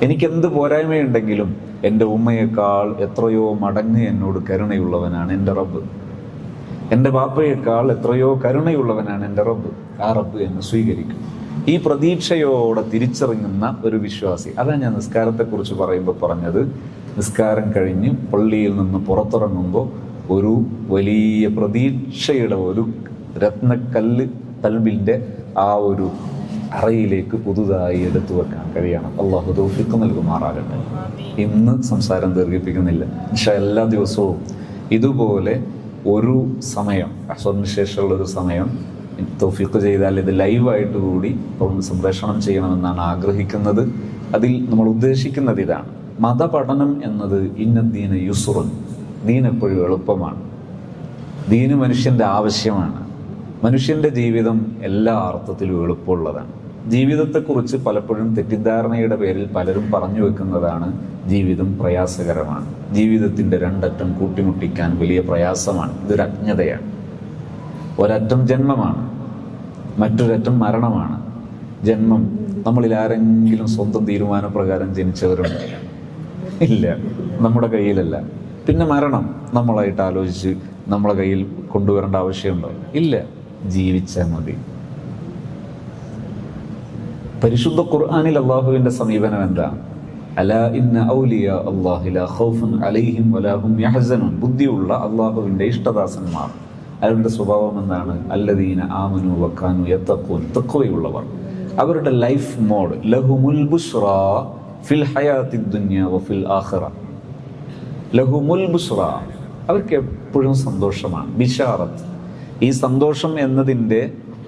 എനിക്കെന്ത് പോരായ്മയുണ്ടെങ്കിലും എൻ്റെ ഉമ്മയേക്കാൾ എത്രയോ മടങ്ങ് എന്നോട് കരുണയുള്ളവനാണ് എൻ്റെ റബ്ബ്. എൻ്റെ ബാപ്പയേക്കാൾ എത്രയോ കരുണയുള്ളവനാണ് എൻ്റെ റബ്ബ്. ആ റബ്ബ് എന്നെ സ്വീകരിക്കും. ഈ പ്രതീക്ഷയോടെ തിരിച്ചറിയുന്ന ഒരു വിശ്വാസി. അതാണ് ഞാൻ നിസ്കാരത്തെക്കുറിച്ച് പറയുമ്പോൾ പറഞ്ഞത്. നിസ്കാരം കഴിഞ്ഞ് പള്ളിയിൽ നിന്ന് പുറത്തിറങ്ങുമ്പോൾ ഒരു വലിയ പ്രതീക്ഷയുടെ ഒരു രത്നക്കല്ല് ഖൽബിൻ്റെ ആ ഒരു അറയിലേക്ക് പുതുതായി എടുത്തു വെക്കാൻ കഴിയണം. അള്ളാഹു തൗഫീഖ് നൽകുമാറാകട്ടെ. ഇന്ന് സംസാരം ദീർഘിപ്പിക്കുന്നില്ല. ഇൻഷാ എല്ലാ ദിവസവും ഇതുപോലെ ഒരു സമയം, അസ്വറിന് ശേഷമുള്ളൊരു സമയം തൗഫീഖ് ചെയ്താൽ ഇത് ലൈവായിട്ട് കൂടി സംപ്രേഷണം ചെയ്യണമെന്നാണ് ആഗ്രഹിക്കുന്നത്. അതിൽ നമ്മൾ ഉദ്ദേശിക്കുന്നത് ഇതാണ്: മതപഠനം എന്നത് ഇന്നദ്ദീന യുസ്റുൻ, ദീൻ എപ്പോഴും എളുപ്പമാണ്. ദീന് മനുഷ്യൻ്റെ ആവശ്യമാണ്. മനുഷ്യൻ്റെ ജീവിതം എല്ലാ അർത്ഥത്തിലും എളുപ്പമുള്ളതാണ്. ജീവിതത്തെക്കുറിച്ച് പലപ്പോഴും തെറ്റിദ്ധാരണയുടെ പേരിൽ പലരും പറഞ്ഞു വെക്കുന്നതാണ് ജീവിതം പ്രയാസകരമാണ്, ജീവിതത്തിൻ്റെ രണ്ടറ്റം കൂട്ടിമുട്ടിക്കാൻ വലിയ പ്രയാസമാണ്. ഇതൊരു അജ്ഞതയാണ്. ഒരറ്റം ജന്മമാണ്, മറ്റൊരറ്റം മരണമാണ്. ജന്മം, നമ്മളിൽ ആരെങ്കിലും സ്വന്തം തീരുമാനപ്രകാരം ജനിച്ചവരുണ്ട്? ഇല്ല, നമ്മുടെ കയ്യിലല്ല. പിന്നെ മരണം നമ്മളായിട്ട് ആലോചിച്ച് നമ്മളെ കയ്യിൽ കൊണ്ടുവരേണ്ട ആവശ്യമുണ്ടോ? ഇല്ല, ജീവിച്ചാൽ മതി. പരിശുദ്ധ ഖുർആനിൽ അള്ളാഹുവിൻ്റെ സമീപനം എന്താ? അലാ ഇന്ന ഔലിയാ അല്ലാഹി ലാ ഖൗഫുൻ അലൈഹിം വലാ ഹും യഹ്സനൂൻ. ബുദ്ധിയുള്ള അള്ളാഹുവിൻ്റെ ഇഷ്ടദാസന്മാർ, അവരുടെ സ്വഭാവം എന്താണ്? അല്ലദീന ആമനു വക്കാനു യത്തഖൂൻ, തഖ്വയുള്ളവർ. അവരുടെ ലൈഫ് മോഡ് ലഹുമുൽ ബുശ്റാ ഫിൽ ഹയാത്തിദ് ദുനിയ വഫിൽ ആഖിറ. ലഹുമുൽ ബുശ്റാ, അവർക്ക് എപ്പോഴും സന്തോഷമാണ്. ബിഷാറത്ത്, ഈ സന്തോഷം എന്നതിൻ്റെ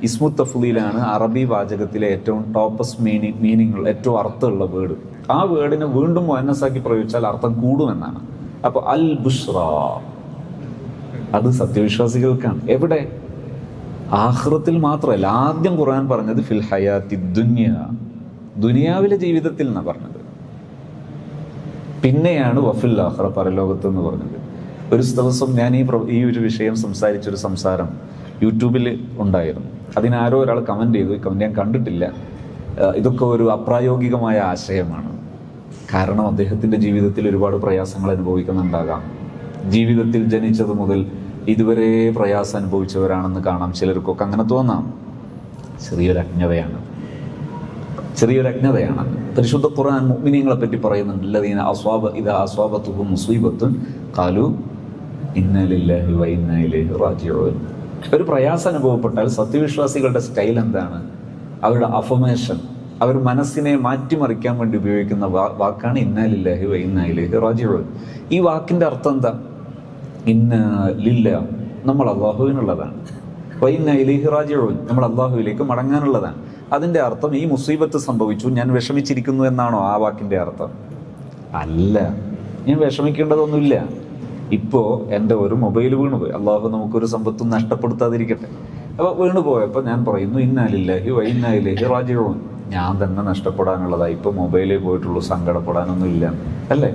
ഇസ്മു തഫ്ലീലാണ് അറബി വാചകത്തിലെ ഏറ്റവും ടോപ്പസ്റ്റ് മീനിങ്, ഏറ്റവും അർത്ഥമുള്ള വേർഡ്. ആ വേർഡിനെ വീണ്ടും മുഅന്നസാക്കി പ്രയോഗിച്ചാൽ അർത്ഥം കൂടുമെന്നാണ്. അപ്പോൾ അൽ ബുശ്റാ അത് സത്യവിശ്വാസികൾക്കാണ്. എവിടെ? ആഖിറത്തിൽ മാത്രമല്ല. ആദ്യം ഖുർആൻ പറഞ്ഞത് ഫിൽ ഹയാത്തി ദുനിയ, ദുനിയാവിലെ ജീവിതത്തിൽ എന്നാണ് പറഞ്ഞത്. പിന്നെയാണ് വഫിൽ ആഖിറ, പരലോകത്ത് എന്ന് പറഞ്ഞത്. ഒരു ദിവസം ഞാൻ ഈ ഒരു വിഷയം സംസാരിച്ചൊരു സംസാരം യൂട്യൂബിൽ ഉണ്ടായിരുന്നു. അതിനാരോ ഒരാൾ കമൻറ്റ് ചെയ്തു. ഈ കമൻറ്റ് ഞാൻ കണ്ടിട്ടില്ല. ഇതൊക്കെ ഒരു അപ്രായോഗികമായ ആശയമാണ്. കാരണം അദ്ദേഹത്തിൻ്റെ ജീവിതത്തിൽ ഒരുപാട് പ്രയാസങ്ങൾ അനുഭവിക്കുന്നുണ്ടാകാം. ജീവിതത്തിൽ ജനിച്ചത് മുതൽ ഇതുവരെ പ്രയാസം അനുഭവിച്ചവരാണെന്ന് കാണാം. ചിലർക്കൊക്കെ അങ്ങനെ തോന്നാം. ചെറിയൊരു അജ്ഞതയാണ്. പരിശുദ്ധ ഖുർആൻ മുഅ്മിനീങ്ങളെ പറ്റി പറയുന്നുണ്ട്. അല്ലദീന ഇദാ അസ്വാബത്തുഹും മുസീബത്തുൻ ഖാലു ഇന്നാ ലില്ലാഹി വ ഇന്നാ ഇലൈഹി റാജിഊൻ. ഒരു പ്രയാസം അനുഭവപ്പെട്ടാൽ സത്യവിശ്വാസികളുടെ സ്റ്റൈൽ എന്താണ്? അവരുടെ അഫർമേഷൻ, അവർ മനസ്സിനെ മാറ്റിമറിക്കാൻ വേണ്ടി ഉപയോഗിക്കുന്ന വാക്കാണ് ഇന്നാ ലില്ലാഹി വ ഇന്നാ ഇലൈഹി റാജിഊൻ. ഈ വാക്കിൻ്റെ അർത്ഥം എന്താ? ഇന്ന ലില്ല, നമ്മൾ അള്ളാഹുവിനുള്ളതാണ്. വ ഇന്നാ ഇലൈഹി റാജിഊൻ, നമ്മൾ അള്ളാഹുവിലേക്ക് മടങ്ങാനുള്ളതാണ്. അതിൻ്റെ അർത്ഥം ഈ മുസീബത്ത് സംഭവിച്ചു, ഞാൻ വിഷമിച്ചിരിക്കുന്നു എന്നാണോ ആ വാക്കിൻ്റെ അർത്ഥം? അല്ല, ഞാൻ വിഷമിക്കേണ്ടതൊന്നുമില്ല. ഇപ്പോൾ എൻ്റെ ഒരു മൊബൈൽ വീണുപോയി. അള്ളാഹു നമുക്കൊരു സമ്പത്തും നഷ്ടപ്പെടുത്താതിരിക്കട്ടെ. അപ്പോൾ വീണുപോയപ്പോൾ ഞാൻ പറയുന്നു ഇന്നാ ലില്ലാഹി വ ഇന്നാ ഇലൈഹി റാജിഊൻ. ഞാൻ തന്നെ നഷ്ടപ്പെടാനുള്ളതായി. ഇപ്പോൾ മൊബൈലേ പോയിട്ടുള്ളൂ, സങ്കടപ്പെടാനൊന്നും ഇല്ല, അല്ലേ?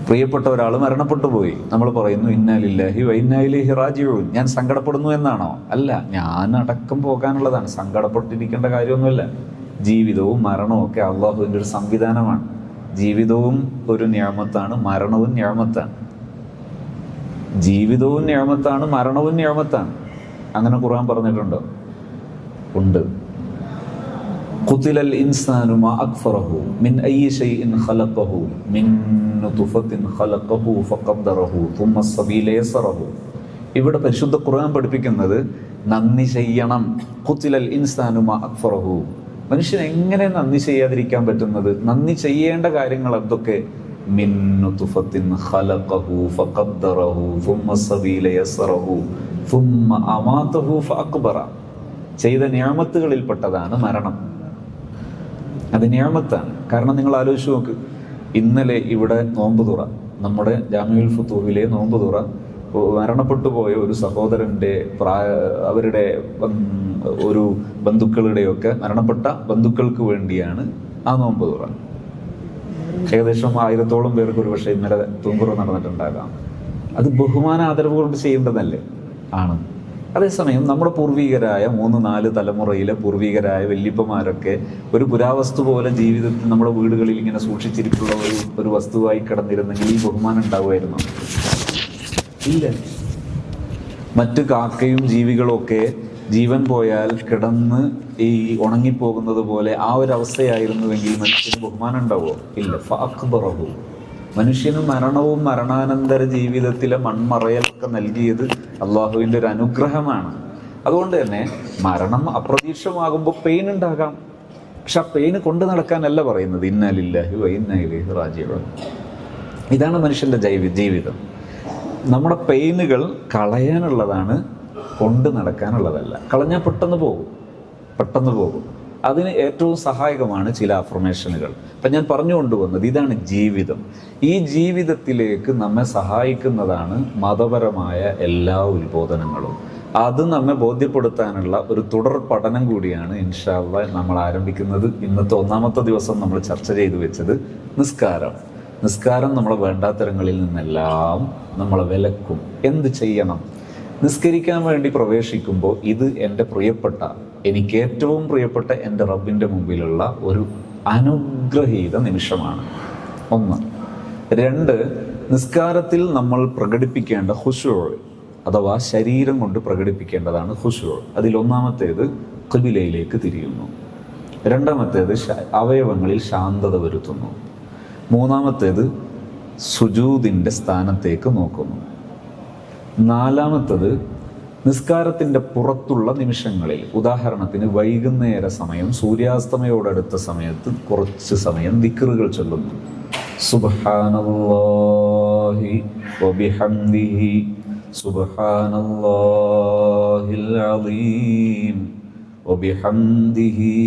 പ്രിയപ്പെട്ട ഒരാൾ മരണപ്പെട്ടു പോയി, നമ്മൾ പറയുന്നു ഇന്നാ ലില്ലാഹി വ ഇന്നാ ഇലൈഹി റാജിഊൻ. ഞാൻ സങ്കടപ്പെടുന്നു എന്നാണോ? അല്ല, ഞാൻ അടക്കം പോകാനുള്ളതാണ്. സങ്കടപ്പെട്ടിരിക്കേണ്ട കാര്യമൊന്നുമില്ല. ജീവിതവും മരണവും ഒക്കെ അള്ളാഹുവിൻ്റെ ഒരു സംവിധാനമാണ്. ജീവിതവും ഒരു നിഅമത്താണ്, മരണവും നിഅമത്താണ്. ജീവിതവും നിഅമത്താണ്, മരണവും നിഅമത്താണ്. അങ്ങനെ ഖുർആൻ പറഞ്ഞിട്ടുണ്ടോ? ഉണ്ട്. ഖുതിലൽ ഇൻസാനു മാ അക്ഫറഹു മിൻ അയ്യി ശൈഇൻ ഖലഖഹു മിൻ നുത്ഫത്തിൻ ഖലഖഹു ഫഖദ്ദറഹു തുമ്മ സബീല യസറഹു. ഇവിടെ പരിശുദ്ധ ഖുർആൻ പഠിപ്പിക്കുന്നത് നന്ദി ചെയ്യണം. ഖുതിലൽ ഇൻസാനു മാ അക്ഫറഹു. മനുഷ്യൻ എങ്ങനെ നന്ദി ചെയ്യാതിരിക്കാൻ പറ്റുന്നത്? നന്ദി ചെയ്യേണ്ട കാര്യങ്ങൾ എന്തൊക്കെ? മിൻ നുത്ഫത്തിൻ ഖലഖഹു ഫഖദ്ദറഹു തുമ്മ സബീല യസറഹു തുമ്മ അമാതഹു ഫഅക്ബറ. ചെയ്ത നിഅമത്തുകളിൽപ്പെട്ടതാണ് മരണം. അത് നിഅമത്താണ്. കാരണം നിങ്ങൾ ആലോചിച്ച് നോക്ക്, ഇന്നലെ ഇവിടെ നോമ്പ് തുറ, നമ്മുടെ ജാമിഉൽ ഫുതൂഹിലെ നോമ്പ് തുറ, മരണപ്പെട്ടു പോയ ഒരു സഹോദരൻ്റെ അവരുടെ ഒരു ബന്ധുക്കളുടെയൊക്കെ മരണപ്പെട്ട ബന്ധുക്കൾക്ക് വേണ്ടിയാണ് ആ നോമ്പ് തുറ. ഏകദേശം 1000-ഓളം പേർക്ക് ഒരു പക്ഷേ ഇന്നലെ തൂമ്പുറ നടന്നിട്ടുണ്ടാകാം. അത് ബഹുമാന ആദരവ് കൊണ്ട് ചെയ്യേണ്ടതല്ലേ? ആണ്. അതേസമയം നമ്മുടെ പൂർവികരായ 3-4 തലമുറയിലെ പൂർവികരായ വല്യപ്പന്മാരൊക്കെ ഒരു പുരാവസ്തു പോലെ ജീവിതത്തിൽ നമ്മുടെ വീടുകളിൽ ഇങ്ങനെ സൂക്ഷിച്ചിരിപ്പുള്ള ഒരു വസ്തുവായി കിടന്നിരുന്നെങ്കിൽ ഈ ബഹുമാനം ഉണ്ടാവുമായിരുന്നു? ഇല്ല. മറ്റ് കാക്കയും ജീവികളും ഒക്കെ ജീവൻ പോയാൽ കിടന്ന് ഈ ഉണങ്ങിപ്പോകുന്നത് പോലെ ആ ഒരു അവസ്ഥയായിരുന്നുവെങ്കിൽ മനുഷ്യന് ബഹുമാനം ഉണ്ടാവുമോ? ഇല്ല. ഫഅക്ബറഹു. മനുഷ്യന് മരണവും മരണാനന്തര ജീവിതത്തിലെ മൺമറയലൊക്കെ നൽകിയത് അള്ളാഹുവിൻ്റെ ഒരു അനുഗ്രഹമാണ്. അതുകൊണ്ട് തന്നെ മരണം അപ്രതീക്ഷിതമാകുമ്പോൾ പെയിൻ ഉണ്ടാകാം. പക്ഷെ ആ പെയിന് കൊണ്ട് നടക്കാനല്ല പറയുന്നത് ഇന്നാ ലില്ലാഹി വ ഇന്നാ ഇലൈഹി റാജിഊൻ. ഇതാണ് മനുഷ്യൻ്റെ ജീവിതം. നമ്മുടെ പെയിനുകൾ കളയാനുള്ളതാണ്, കൊണ്ട് നടക്കാനുള്ളതല്ല. കളഞ്ഞാൽ പെട്ടെന്ന് പോകും. അതിന് ഏറ്റവും സഹായകമാണ് ചില അഫർമേഷനുകൾ. അപ്പം ഞാൻ പറഞ്ഞുകൊണ്ടുവന്നത് ഇതാണ് ജീവിതം. ഈ ജീവിതത്തിലേക്ക് നമ്മെ സഹായിക്കുന്നതാണ് മതപരമായ എല്ലാ ഉത്ബോധനങ്ങളും. അത് നമ്മെ ബോധ്യപ്പെടുത്താനുള്ള ഒരു തുടർ പഠനം കൂടിയാണ് ഇൻഷാ അല്ലാഹ് നമ്മൾ ആരംഭിക്കുന്നത്. ഇന്നത്തെ 1-ാമത്തെ ദിവസം നമ്മൾ ചർച്ച ചെയ്തു വെച്ചത് നിസ്കാരം നമ്മളെ വേണ്ടാത്തരങ്ങളിൽ നിന്നെല്ലാം നമ്മളെ വിലക്കും. എന്ത് ചെയ്യണം? നിസ്കരിക്കാൻ വേണ്ടി പ്രവേശിക്കുമ്പോൾ ഇത് എൻ്റെ എനിക്ക് ഏറ്റവും പ്രിയപ്പെട്ട എൻ്റെ റബ്ബിൻ്റെ മുമ്പിലുള്ള ഒരു അനുഗ്രഹീത നിമിഷമാണ്. 1. 2, നിസ്കാരത്തിൽ നമ്മൾ പ്രകടിപ്പിക്കേണ്ട ഖുശൂഅ് അഥവാ ശരീരം കൊണ്ട് പ്രകടിപ്പിക്കേണ്ടതാണ് ഖുശൂഅ്. അതിൽ 1-ാമത്തേത് ഖിബിലയിലേക്ക് തിരിയുന്നു. രണ്ടാമത്തേത് അവയവങ്ങളിൽ ശാന്തത വരുത്തുന്നു. മൂന്നാമത്തേത് സുജൂദിൻ്റെ സ്ഥാനത്തേക്ക് നോക്കുന്നു. നാലാമത്തത് നിസ്കാരത്തിൻ്റെ പുറത്തുള്ള നിമിഷങ്ങളിൽ, ഉദാഹരണത്തിന് വൈകുന്നേര സമയം, സൂര്യാസ്തമയോടടുത്ത സമയത്ത് കുറച്ച് സമയം ദിക്റുകൾ ചൊല്ലുന്നു. സുബ്ഹാനല്ലാഹി വബിഹംദിഹി സുബ്ഹാനല്ലാഹിൽ അലീം വബിഹംദിഹി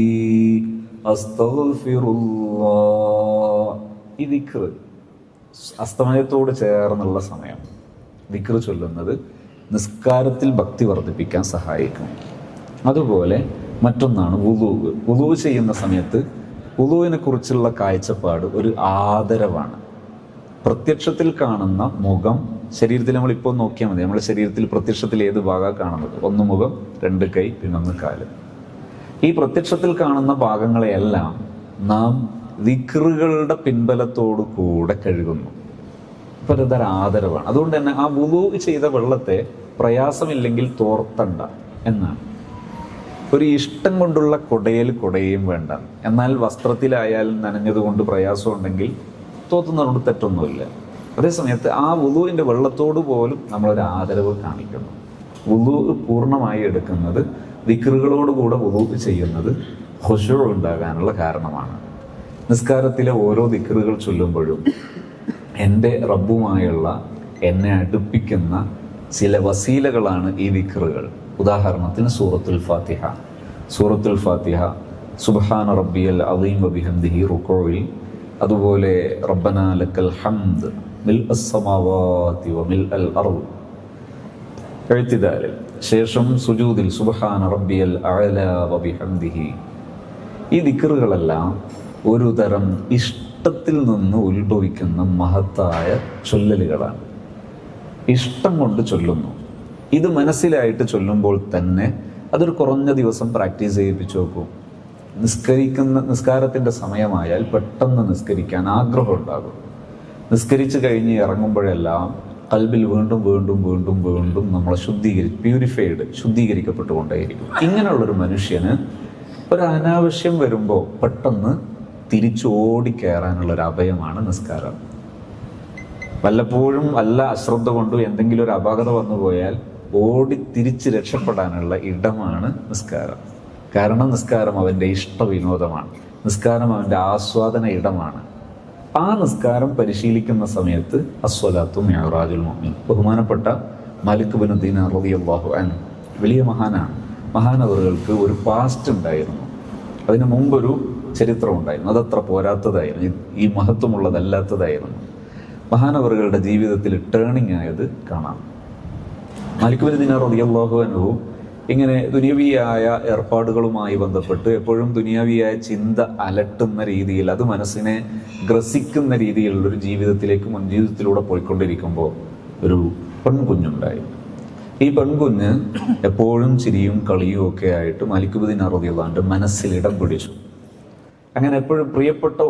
അസ്തഗ്ഫിറുല്ലാഹ്. ഈ ദിക്ർ അസ്തമയത്തോട് ചേർന്നുള്ള സമയം ദിക്ർ ചൊല്ലുന്നത് നിസ്കാരത്തിൽ ഭക്തി വർദ്ധിപ്പിക്കാൻ സഹായിക്കും. അതുപോലെ മറ്റൊന്നാണ് വുളൂ. വുളൂ ചെയ്യുന്ന സമയത്ത് വുളൂവിനെ കുറിച്ചുള്ള കാഴ്ചപ്പാട് ഒരു ആദരവാണ്. പ്രത്യക്ഷത്തിൽ കാണുന്ന മുഖം, ശരീരത്തിൽ നമ്മളിപ്പോൾ നോക്കിയാൽ മതി, നമ്മുടെ ശരീരത്തിൽ പ്രത്യക്ഷത്തിൽ ഏത് ഭാഗമാണ് കാണുന്നത്? ഒന്ന് മുഖം, രണ്ട് കൈ, പിന്നെ ഒന്ന് കാല്. ഈ പ്രത്യക്ഷത്തിൽ കാണുന്ന ഭാഗങ്ങളെയെല്ലാം നാം ദിക്റുകളുടെ പിൻബലത്തോടു കൂടെ കഴുകുന്നു. അപ്പോൾ ഇതൊരു ആദരവാണ്. അതുകൊണ്ട് തന്നെ ആ വുളൂ ചെയ്ത വെള്ളത്തെ പ്രയാസമില്ലെങ്കിൽ തോർത്തണ്ട എന്നാണ്. ഒരു ഇഷ്ടം കൊണ്ടുള്ള കുടയും വേണ്ട. എന്നാൽ വസ്ത്രത്തിലായാൽ നനഞ്ഞതുകൊണ്ട് പ്രയാസമുണ്ടെങ്കിൽ തോത്തുന്നതുകൊണ്ട് തെറ്റൊന്നുമില്ല. അതേസമയത്ത് ആ വുളൂവിൻ്റെ വെള്ളത്തോട് പോലും നമ്മളൊരു ആദരവ് കാണിക്കുന്നു. വുളൂ പൂർണ്ണമായി എടുക്കുന്നത്, ദിക്റുകളോടുകൂടെ വുളൂ ചെയ്യുന്നത് ഖുശൂ ഉണ്ടാകാനുള്ള കാരണമാണ്. നിസ്കാരത്തിലെ ഓരോ ദിക്റുകൾ ചൊല്ലുമ്പോഴും എൻ്റെ റബ്ബുമായുള്ള എന്നെ അടുപ്പിക്കുന്ന ചില വസീലകളാണ് ഈ ദിക്റുകൾ. ഉദാഹരണത്തിന് സൂറത്തുൽ ഫാത്തിഹ. സൂറത്തുൽ ഫാത്തിഹ സുബ്ഹാന റബ്ബിയൽ അലീം വബിഹംദിഹി റുകൂഇൽ, അതുപോലെ റബ്ബനാ ലക്കൽ ഹംദ് മിൽഅസ് സമാവാതി വമിൽഅൽ അർദ് ഇഅ്തിദാലിൽ, ശേഷം സുജൂദിൽ സുബ്ഹാന റബ്ബിയൽ അഅ്ലാ വബിഹംദിഹി. ഈ ദിക്റുകളെല്ലാം ഒരു തരം ഇഷ്ടത്തിൽ നിന്ന് ഉത്ഭവിക്കുന്ന മഹത്തായ ചൊല്ലലുകളാണ്. ഇഷ്ടം കൊണ്ട് ചൊല്ലുന്നു. ഇത് മനസ്സിലായിട്ട് ചൊല്ലുമ്പോൾ തന്നെ അതൊരു കുറഞ്ഞ ദിവസം പ്രാക്ടീസ് ചെയ്യിപ്പിച്ചു നോക്കും. നിസ്കാരത്തിൻ്റെ സമയമായാൽ പെട്ടെന്ന് നിസ്കരിക്കാൻ ആഗ്രഹം ഉണ്ടാകും. നിസ്കരിച്ച് കഴിഞ്ഞ് ഇറങ്ങുമ്പോഴെല്ലാം കൽബിൽ വീണ്ടും വീണ്ടും വീണ്ടും വീണ്ടും നമ്മളെ ശുദ്ധീകരിക്കപ്പെട്ടുകൊണ്ടേയിരിക്കും. ഇങ്ങനെയുള്ളൊരു മനുഷ്യന് ഒരു അനാവശ്യം വരുമ്പോൾ പെട്ടെന്ന് തിരിച്ചോടിക്കയറാനുള്ളൊരു അഭയമാണ് നിസ്കാരം. വല്ലപ്പോഴും അശ്രദ്ധ കൊണ്ടോ എന്തെങ്കിലും ഒരു അപാകത വന്നു പോയാൽ ഓടി തിരിച്ച് രക്ഷപ്പെടാനുള്ള ഇടമാണ് നിസ്കാരം. കാരണം നിസ്കാരം അവൻ്റെ ഇഷ്ടവിനോദമാണ്. നിസ്കാരം അവൻ്റെ ആസ്വാദന ഇടമാണ്. ആ നിസ്കാരം പരിശീലിക്കുന്ന സമയത്ത് അസ്വലാത്തു മിഅ്റാജുൽ മുഅ്മിൻ, ബഹുമാനപ്പെട്ട മാലിക് ഇബ്നു ദീനാർ റളിയല്ലാഹു അൻഹു വലിയ മഹാനാണ്. മഹാനവറുകൾക്ക് ഒരു പാസ്റ്റ് ഉണ്ടായിരുന്നു. അതിനു മുമ്പൊരു ചരിത്രം ഉണ്ടായിരുന്നു. അതത്ര പോരാത്തതായിരുന്നു, ഈ മഹത്വമുള്ളതല്ലാത്തതായിരുന്നു. മഹാനവറുകളുടെ ജീവിതത്തിൽ ടേണിംഗ് ആയത് കാണാം. മാലിക് ഇബ്നു ദീനാർ റളിയല്ലാഹു അൻഹു ഇങ്ങനെ ദുനിയവിയായ ഏർപ്പാടുകളുമായി ബന്ധപ്പെട്ട് എപ്പോഴും ദുനിയാവിയായ ചിന്ത അലട്ടുന്ന രീതിയിൽ, അത് മനസ്സിനെ ഗ്രസിക്കുന്ന രീതിയിലുള്ളൊരു ജീവിതത്തിലൂടെ പോയിക്കൊണ്ടിരിക്കുമ്പോൾ ഒരു പെൺകുഞ്ഞുണ്ടായി. ഈ പെൺകുഞ്ഞ് എപ്പോഴും ചിരിയും കളിയും ഒക്കെ ആയിട്ട് മാലിക് ഇബ്നു ദീനാർ റളിയല്ലാഹു അൻഹു മനസ്സിൽ ഇടം പിടിച്ചു. അങ്ങനെ എപ്പോഴും പ്രിയപ്പെട്ട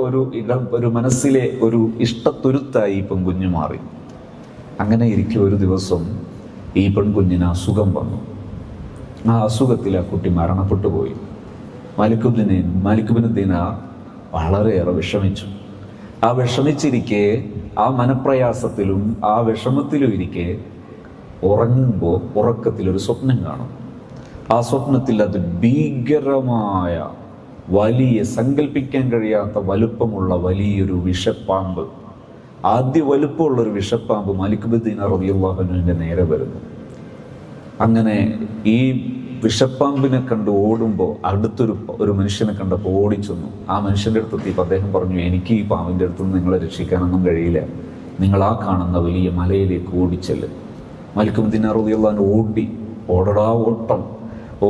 ഒരു മനസ്സിലെ ഒരു ഇഷ്ടത്തുരുത്തായി ഈ പെൺകുഞ്ഞ് മാറി. അങ്ങനെ ഇരിക്കെ ഒരു ദിവസം ഈ പെൺകുഞ്ഞിന് അസുഖം വന്നു. ആ അസുഖത്തിൽ ആ കുട്ടി മരണപ്പെട്ടു പോയി. മാലിക് ഇബ്നു ദീനാർ വളരെയേറെ വിഷമിച്ചു. ആ വിഷമിച്ചിരിക്കെ, ആ മനപ്രയാസത്തിലും ആ വിഷമത്തിലും ഇരിക്കെ ഉറങ്ങുമ്പോൾ ഉറക്കത്തിലൊരു സ്വപ്നം കാണും. ആ സ്വപ്നത്തിൽ അത് ഭീകരമായ വലിയ, സങ്കല്പിക്കാൻ കഴിയാത്ത വലുപ്പമുള്ള വലിയൊരു വിഷപ്പാമ്പ്, ആദ്യ വലുപ്പമുള്ളൊരു വിഷപ്പാമ്പ് മാലിക് ഇബ്നു ദീനാർ റളിയല്ലാഹു അൻഹുവിൻ്റെ നേരെ വരുന്നു. അങ്ങനെ ഈ വിഷപ്പാമ്പിനെ കണ്ട് ഓടുമ്പോൾ അടുത്തൊരു മനുഷ്യനെ കണ്ടപ്പോൾ ഓടിച്ചെന്നു. ആ മനുഷ്യൻ്റെ അടുത്തെത്തിയപ്പോൾ അദ്ദേഹം പറഞ്ഞു, എനിക്ക് ഈ പാമ്പിൻ്റെ അടുത്തുനിന്ന് നിങ്ങളെ രക്ഷിക്കാനൊന്നും കഴിയില്ല, നിങ്ങൾ ആ കാണുന്ന വലിയ മലയിലേക്ക് ഓടിച്ചെല്ല്. മാലിക് ഇബ്നു ദീനാർ റളിയല്ലാഹു അൻഹു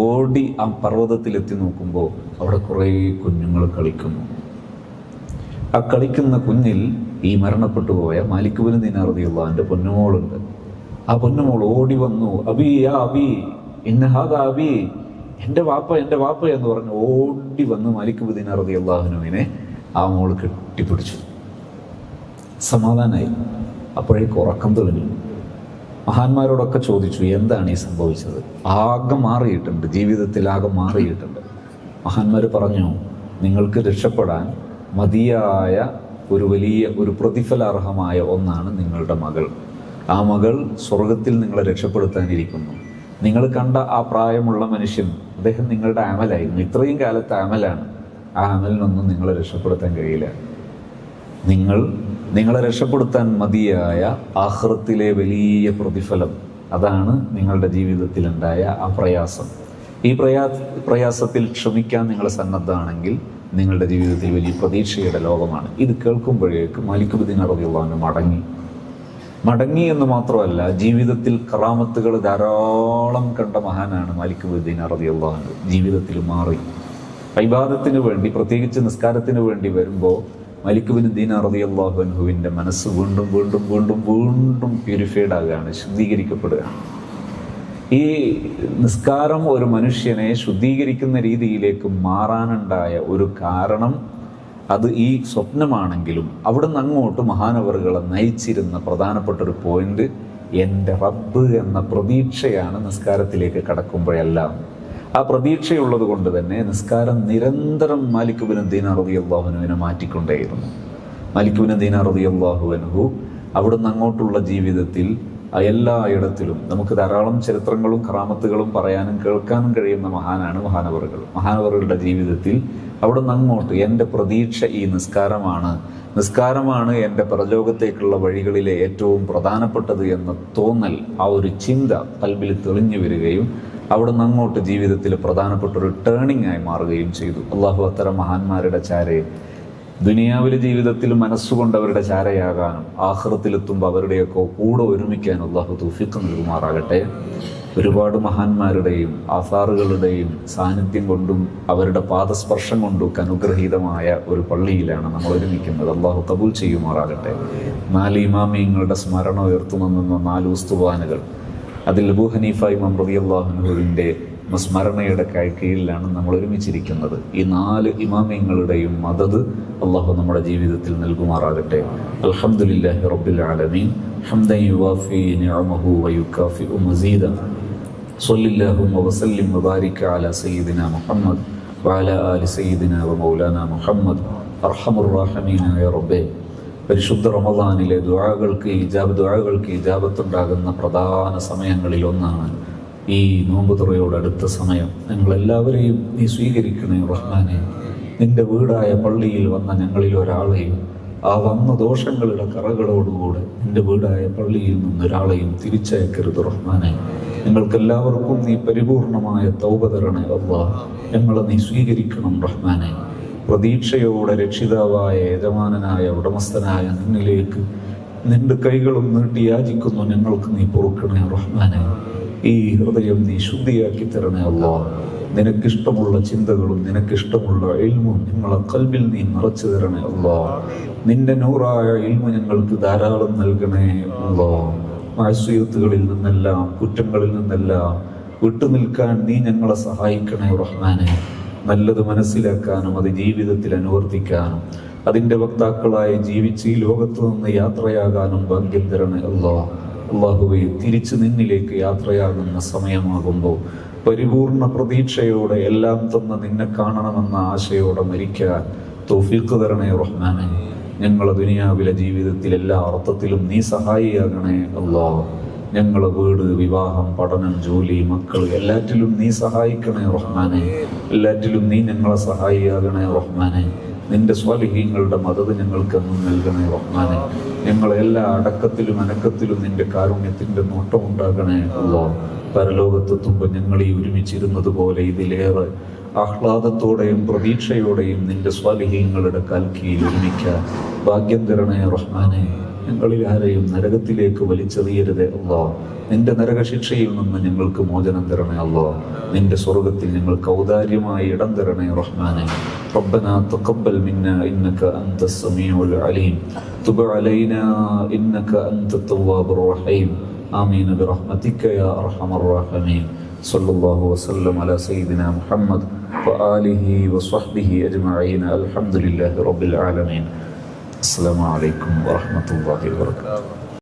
ഓടി ആ പർവ്വതത്തിലെത്തി നോക്കുമ്പോൾ അവിടെ കുറേ കുഞ്ഞുങ്ങൾ കളിക്കുന്നു. ആ കളിക്കുന്ന കുഞ്ഞിൽ ഈ മരണപ്പെട്ടു പോയ മാലിക് ഇബ്നു ദീനാർ റളിയല്ലാഹു അൻഹുവിൻ്റെ പൊന്നുമോളുണ്ട്. ആ പൊന്നുമോൾ ഓടി വന്നു, അബി യാ അബി ഇന്ന ഹാദാ അബി, എൻ്റെ വാപ്പ എന്ന് പറഞ്ഞ് ഓടി വന്ന് മാലിക് ഇബ്നു ദീനാർ റളിയല്ലാഹു അൻഹുവിനെ ആ മോൾ കെട്ടിപ്പിടിച്ചു. സമാധാനമായി. അപ്പോഴേക്ക് ഉറക്കം തെളിഞ്ഞു. മഹാന്മാരോടൊക്കെ ചോദിച്ചു, എന്താണ് ഈ സംഭവിച്ചത്? ആകെ മാറിയിട്ടുണ്ട്, ജീവിതത്തിൽ ആകെ മാറിയിട്ടുണ്ട്. മഹാന്മാർ പറഞ്ഞു, നിങ്ങൾക്ക് രക്ഷപ്പെടാൻ മതിയായ ഒരു വലിയ ഒരു പ്രതിഫലാർഹമായ ഒന്നാണ് നിങ്ങളുടെ മകൾ. ആ മകൾ സ്വർഗത്തിൽ നിങ്ങളെ രക്ഷപ്പെടുത്താനിരിക്കുന്നു. നിങ്ങൾ കണ്ട ആ പ്രായമുള്ള മനുഷ്യൻ, അദ്ദേഹം നിങ്ങളുടെ അമലായിരുന്നു, ഇത്രയും കാലത്തെ അമലാണ്. ആ അമലിനൊന്നും നിങ്ങളെ രക്ഷപ്പെടുത്താൻ കഴിയില്ല. നിങ്ങളെ രക്ഷപ്പെടുത്താൻ മതിയായ ആഖിറത്തിലെ വലിയ പ്രതിഫലം, അതാണ് നിങ്ങളുടെ ജീവിതത്തിലുണ്ടായ ആ പ്രയാസം. ഈ പ്രയാസത്തിൽ ക്ഷമിക്കാൻ നിങ്ങൾ സന്നദ്ധമാണെങ്കിൽ നിങ്ങളുടെ ജീവിതത്തിൽ വലിയ പ്രതീക്ഷയുടെ ലോകമാണ്. ഇത് കേൾക്കുമ്പോഴേക്ക് മാലിക് ബിൻ ദീനാർ റളിയല്ലാഹു അൻഹു മടങ്ങി എന്ന് മാത്രമല്ല, ജീവിതത്തിൽ കറാമത്തുകൾ ധാരാളം കണ്ട മഹാനാണ് മാലിക് ബിൻ ദീനാർ റളിയല്ലാഹു അൻഹു. ജീവിതത്തിൽ മാറി ഇബാദത്തിന് വേണ്ടി, പ്രത്യേകിച്ച് നിസ്കാരത്തിന് വേണ്ടി വരുമ്പോൾ മാലിക് ബിൻ ദീനാർ റളിയല്ലാഹു അൻഹുവിൻ്റെ മനസ്സ് വീണ്ടും വീണ്ടും വീണ്ടും വീണ്ടും പ്യൂരിഫൈഡ് ആകുകയാണ്, ശുദ്ധീകരിക്കപ്പെടുകയാണ്. ഈ നിസ്കാരം ഒരു മനുഷ്യനെ ശുദ്ധീകരിക്കുന്ന രീതിയിലേക്ക് മാറാനുണ്ടായ ഒരു കാരണം, അത് ഈ സ്വപ്നമാണെങ്കിലും അവിടെ നിന്ന് അങ്ങോട്ട് മഹാനവറുകളെ നയിച്ചിരുന്ന പ്രധാനപ്പെട്ട ഒരു പോയിന്റ് എൻ്റെ റബ്ബ് എന്ന പ്രതീക്ഷയാണ് നിസ്കാരത്തിലേക്ക് കടക്കുമ്പോഴെല്ലാം. ആ പ്രതീക്ഷയുള്ളത് കൊണ്ട് തന്നെ നിസ്കാരം നിരന്തരം മാലിക് ബിൻ ദീനാർ റളിയല്ലാഹു അൻഹുവിനെ മാറ്റിക്കൊണ്ടേയിരുന്നു. മാലിക് ബിൻ ദീനാർ റളിയല്ലാഹു അൻഹു അവിടുന്ന് അങ്ങോട്ടുള്ള ജീവിതത്തിൽ എല്ലായിടത്തിലും നമുക്ക് ധാരാളം ചരിത്രങ്ങളും കറാമത്തുകളും പറയാനും കേൾക്കാനും കഴിയുന്ന മഹാനാണ് മഹാനവറുകളുടെ ജീവിതത്തിൽ അവിടുന്ന് അങ്ങോട്ട് എൻ്റെ പ്രതീക്ഷ ഈ നിസ്കാരമാണ് എൻ്റെ പരലോകത്തേക്കുള്ള വഴികളിലെ ഏറ്റവും പ്രധാനപ്പെട്ടത് എന്ന തോന്നൽ, ആ ഒരു ചിന്ത കൽബിൽ തെളിഞ്ഞു വരികയും അവിടുന്ന് അങ്ങോട്ട് ജീവിതത്തിൽ പ്രധാനപ്പെട്ട ഒരു ടേണിംഗ് ആയി മാറുകയും ചെയ്തു. അള്ളാഹു അത്തരം മഹാന്മാരുടെ ചാരയെ ദുനിയാവിലെ ജീവിതത്തിൽ മനസ്സുകൊണ്ട് അവരുടെ ചാരയാകാനും ആഖിറത്തിലെത്തുമ്പോൾ അവരുടെയൊക്കെ കൂടെ ഒരുമിക്കാൻ അള്ളാഹു തൗഫീഖ് നൽകുമാറാകട്ടെ. ഒരുപാട് മഹാന്മാരുടെയും ആസാറുകളുടെയും സാന്നിധ്യം കൊണ്ടും അവരുടെ പാദസ്പർശം കൊണ്ടും അനുഗ്രഹീതമായ ഒരു പള്ളിയിലാണ് നമ്മൾ ഒരുമിക്കുന്നത്. അള്ളാഹു കബൂൽ ചെയ്യുമാറാകട്ടെ. 4 ഇമാമിയങ്ങളുടെ സ്മരണ ഉയർത്തുമെന്ന 4 ഉസ്തുവാനുകൾ, അതിൽ അബൂ ഹനീഫ ഇമാം റളിയല്ലാഹു അൻഹുവിൻ്റെ സ്മരണയുടെ കീഴിലാണ് നമ്മൾ ഒരുമിച്ചിരിക്കുന്നത്. ഈ 4 ഇമാമിയങ്ങളുടെയും മദദ് അള്ളാഹു നമ്മുടെ ജീവിതത്തിൽ നൽകുമാറാകട്ടെ. അൽഹംദുലില്ലാഹി റബ്ബിൽ ആലമീൻ ഹംദൻ യുവാഫി നിഅമഹു വയുകാഫിഉ മസീദ സ്വല്ലല്ലാഹു വസല്ലിം വബാരിക അലാ സയ്യിദിനാ മുഹമ്മദ് വഅലാ ആലി സയ്യിദിനാ വമൗലാനാ മുഹമ്മദ് അർഹമുർ റഹീമീനായ റബ്ബേ. പരിശുദ്ധ റമദാനിലെ ദുആകൾക്ക് ഇജാബത്തുണ്ടാകുന്ന പ്രധാന സമയങ്ങളിൽ ഒന്നാണ് ഈ നോമ്പ് തുറയോടടുത്ത സമയം. ഞങ്ങളെല്ലാവരെയും നീ സ്വീകരിക്കണേ റഹ്മാനെ. നിന്റെ വീടായ പള്ളിയിൽ വന്ന ഞങ്ങളിൽ ഒരാളെയും ആ വന്ന ദോഷങ്ങളുടെ കറകളോടുകൂടെ നിന്റെ വീടായ പള്ളിയിൽ നിന്നൊരാളെയും തിരിച്ചയക്കരുത് റഹ്മാനെ. ഞങ്ങൾക്കെല്ലാവർക്കും നീ പരിപൂർണമായ തൗബ തരണേ അല്ലാഹ്. ഞങ്ങളെ നീ സ്വീകരിക്കണം റഹ്മാനെ. പ്രതീക്ഷയോടെ രക്ഷിതാവായ യജമാനനായ ഉടമസ്ഥനായ നിന്നിലേക്ക് നിന്റെ കൈകളും നീട്ടി യാചിക്കുന്നു. ഞങ്ങൾക്ക് നീ പൊറുക്കണേ റഹ്മാനെ. ഈ ഹൃദയം നീ ശുദ്ധിയാക്കി തരണേ അല്ലാഹ്. നിനക്കിഷ്ടമുള്ള ചിന്തകളും നിനക്കിഷ്ടമുള്ള ഇൽമും ഞങ്ങളെ കൽബിൽ നീ നിറച്ചു തരണേ അല്ലാഹ്. നിന്റെ നൂറായ ഇൽമു ഞങ്ങൾക്ക് ധാരാളം നൽകണേ അല്ലാഹ്. മാഅസിയത്തുകളിൽ നിന്നെല്ലാം കുറ്റങ്ങളിൽ നിന്നെല്ലാം വിട്ടുനിൽക്കാൻ നീ ഞങ്ങളെ സഹായിക്കണേ റഹ്മാനെ. നല്ലത് മനസ്സിലാക്കാനും അത് ജീവിതത്തിൽ അനുവർത്തിക്കാനും അതിൻ്റെ വക്താക്കളായി ജീവിച്ച് ഈ ലോകത്തു നിന്ന് യാത്രയാകാനും ഭാഗ്യം തരണേ അല്ലാഹ്. അല്ലാഹുവേ, തിരിച്ച് നിന്നിലേക്ക് യാത്രയാകുന്ന സമയമാകുമ്പോൾ പരിപൂർണ പ്രതീക്ഷയോടെ എല്ലാം തന്ന് നിന്നെ കാണണമെന്ന ആശയോടെ മരിക്കാൻ തൗഫീഖ് തരണേ റഹ്മാനെ. ഞങ്ങളെ ദുനിയാവിലെ ജീവിതത്തിൽ എല്ലാ അർത്ഥത്തിലും നീ സഹായിയാകണേ അല്ലാഹ്. ഞങ്ങളെ വീട്, വിവാഹം, പഠനം, ജോലി, മക്കൾ എല്ലാറ്റിലും നീ സഹായിക്കണേ റഹ്മാനെ. എല്ലാറ്റിലും നീ ഞങ്ങളെ സഹായിയാകണേ റഹ്മാനെ. നിന്റെ സ്വാലിഹീങ്ങളുടെ മദദ് ഞങ്ങൾക്കെന്നും നൽകണേ റഹ്മാനെ. ഞങ്ങളെ എല്ലാ അടക്കത്തിലും അനക്കത്തിലും നിന്റെ കാരുണ്യത്തിന്റെ നോട്ടം ഉണ്ടാകണേ അല്ലാഹ്. പരലോകത്തെത്തുമ്പോൾ ഞങ്ങൾ ഈ ഒരുമിച്ചിരുന്നത് പോലെ ഇതിലേറെ ആഹ്ലാദത്തോടെയും പ്രതീക്ഷയോടെയും നിന്റെ സ്വാലിഹീങ്ങളുടെ കാൽക്കീയിൽ ഒരുമിക്കാൻ ഭാഗ്യം തരണേ റഹ്മാനെ. ഞങ്ങളിൽ ആരെയും നരകത്തിലേക്ക് വലിച്ചെറിയരുതേ അല്ലാഹ്. നിന്റെ നരകശിക്ഷയിൽ നിന്ന് ഞങ്ങൾക്ക് മോചനം തരണേ അല്ലാഹ്. നിന്റെ സ്വർഗത്തിൽ ഞങ്ങൾക്ക് ഔദാര്യമായി ഇടം തരണേ റഹ്മാനെ. റബ്ബനാ തഖബ്ബൽ മിന്നാ ഇന്നക അൻതസ് സമീഉൽ അലീം തുബ് അലൈനാ ഇന്നക അൻതത് തവ്വാബുർ റഹീം. ആമീൻ ബിറഹ്മതിക യാ അർഹമർ റഹീമീൻ. സല്ലല്ലാഹു വസല്ലം അലാ സയ്യിദിനാ മുഹമ്മദ് വആലിഹി വസ്വഹ്ബിഹി അജ്മഈൻ. അൽഹംദുലില്ലാഹി റബ്ബിൽ ആലമീൻ. അസ്സലാമു അലൈക്കും വറഹ്മത്തുള്ളാഹി വബറകാതുഹു.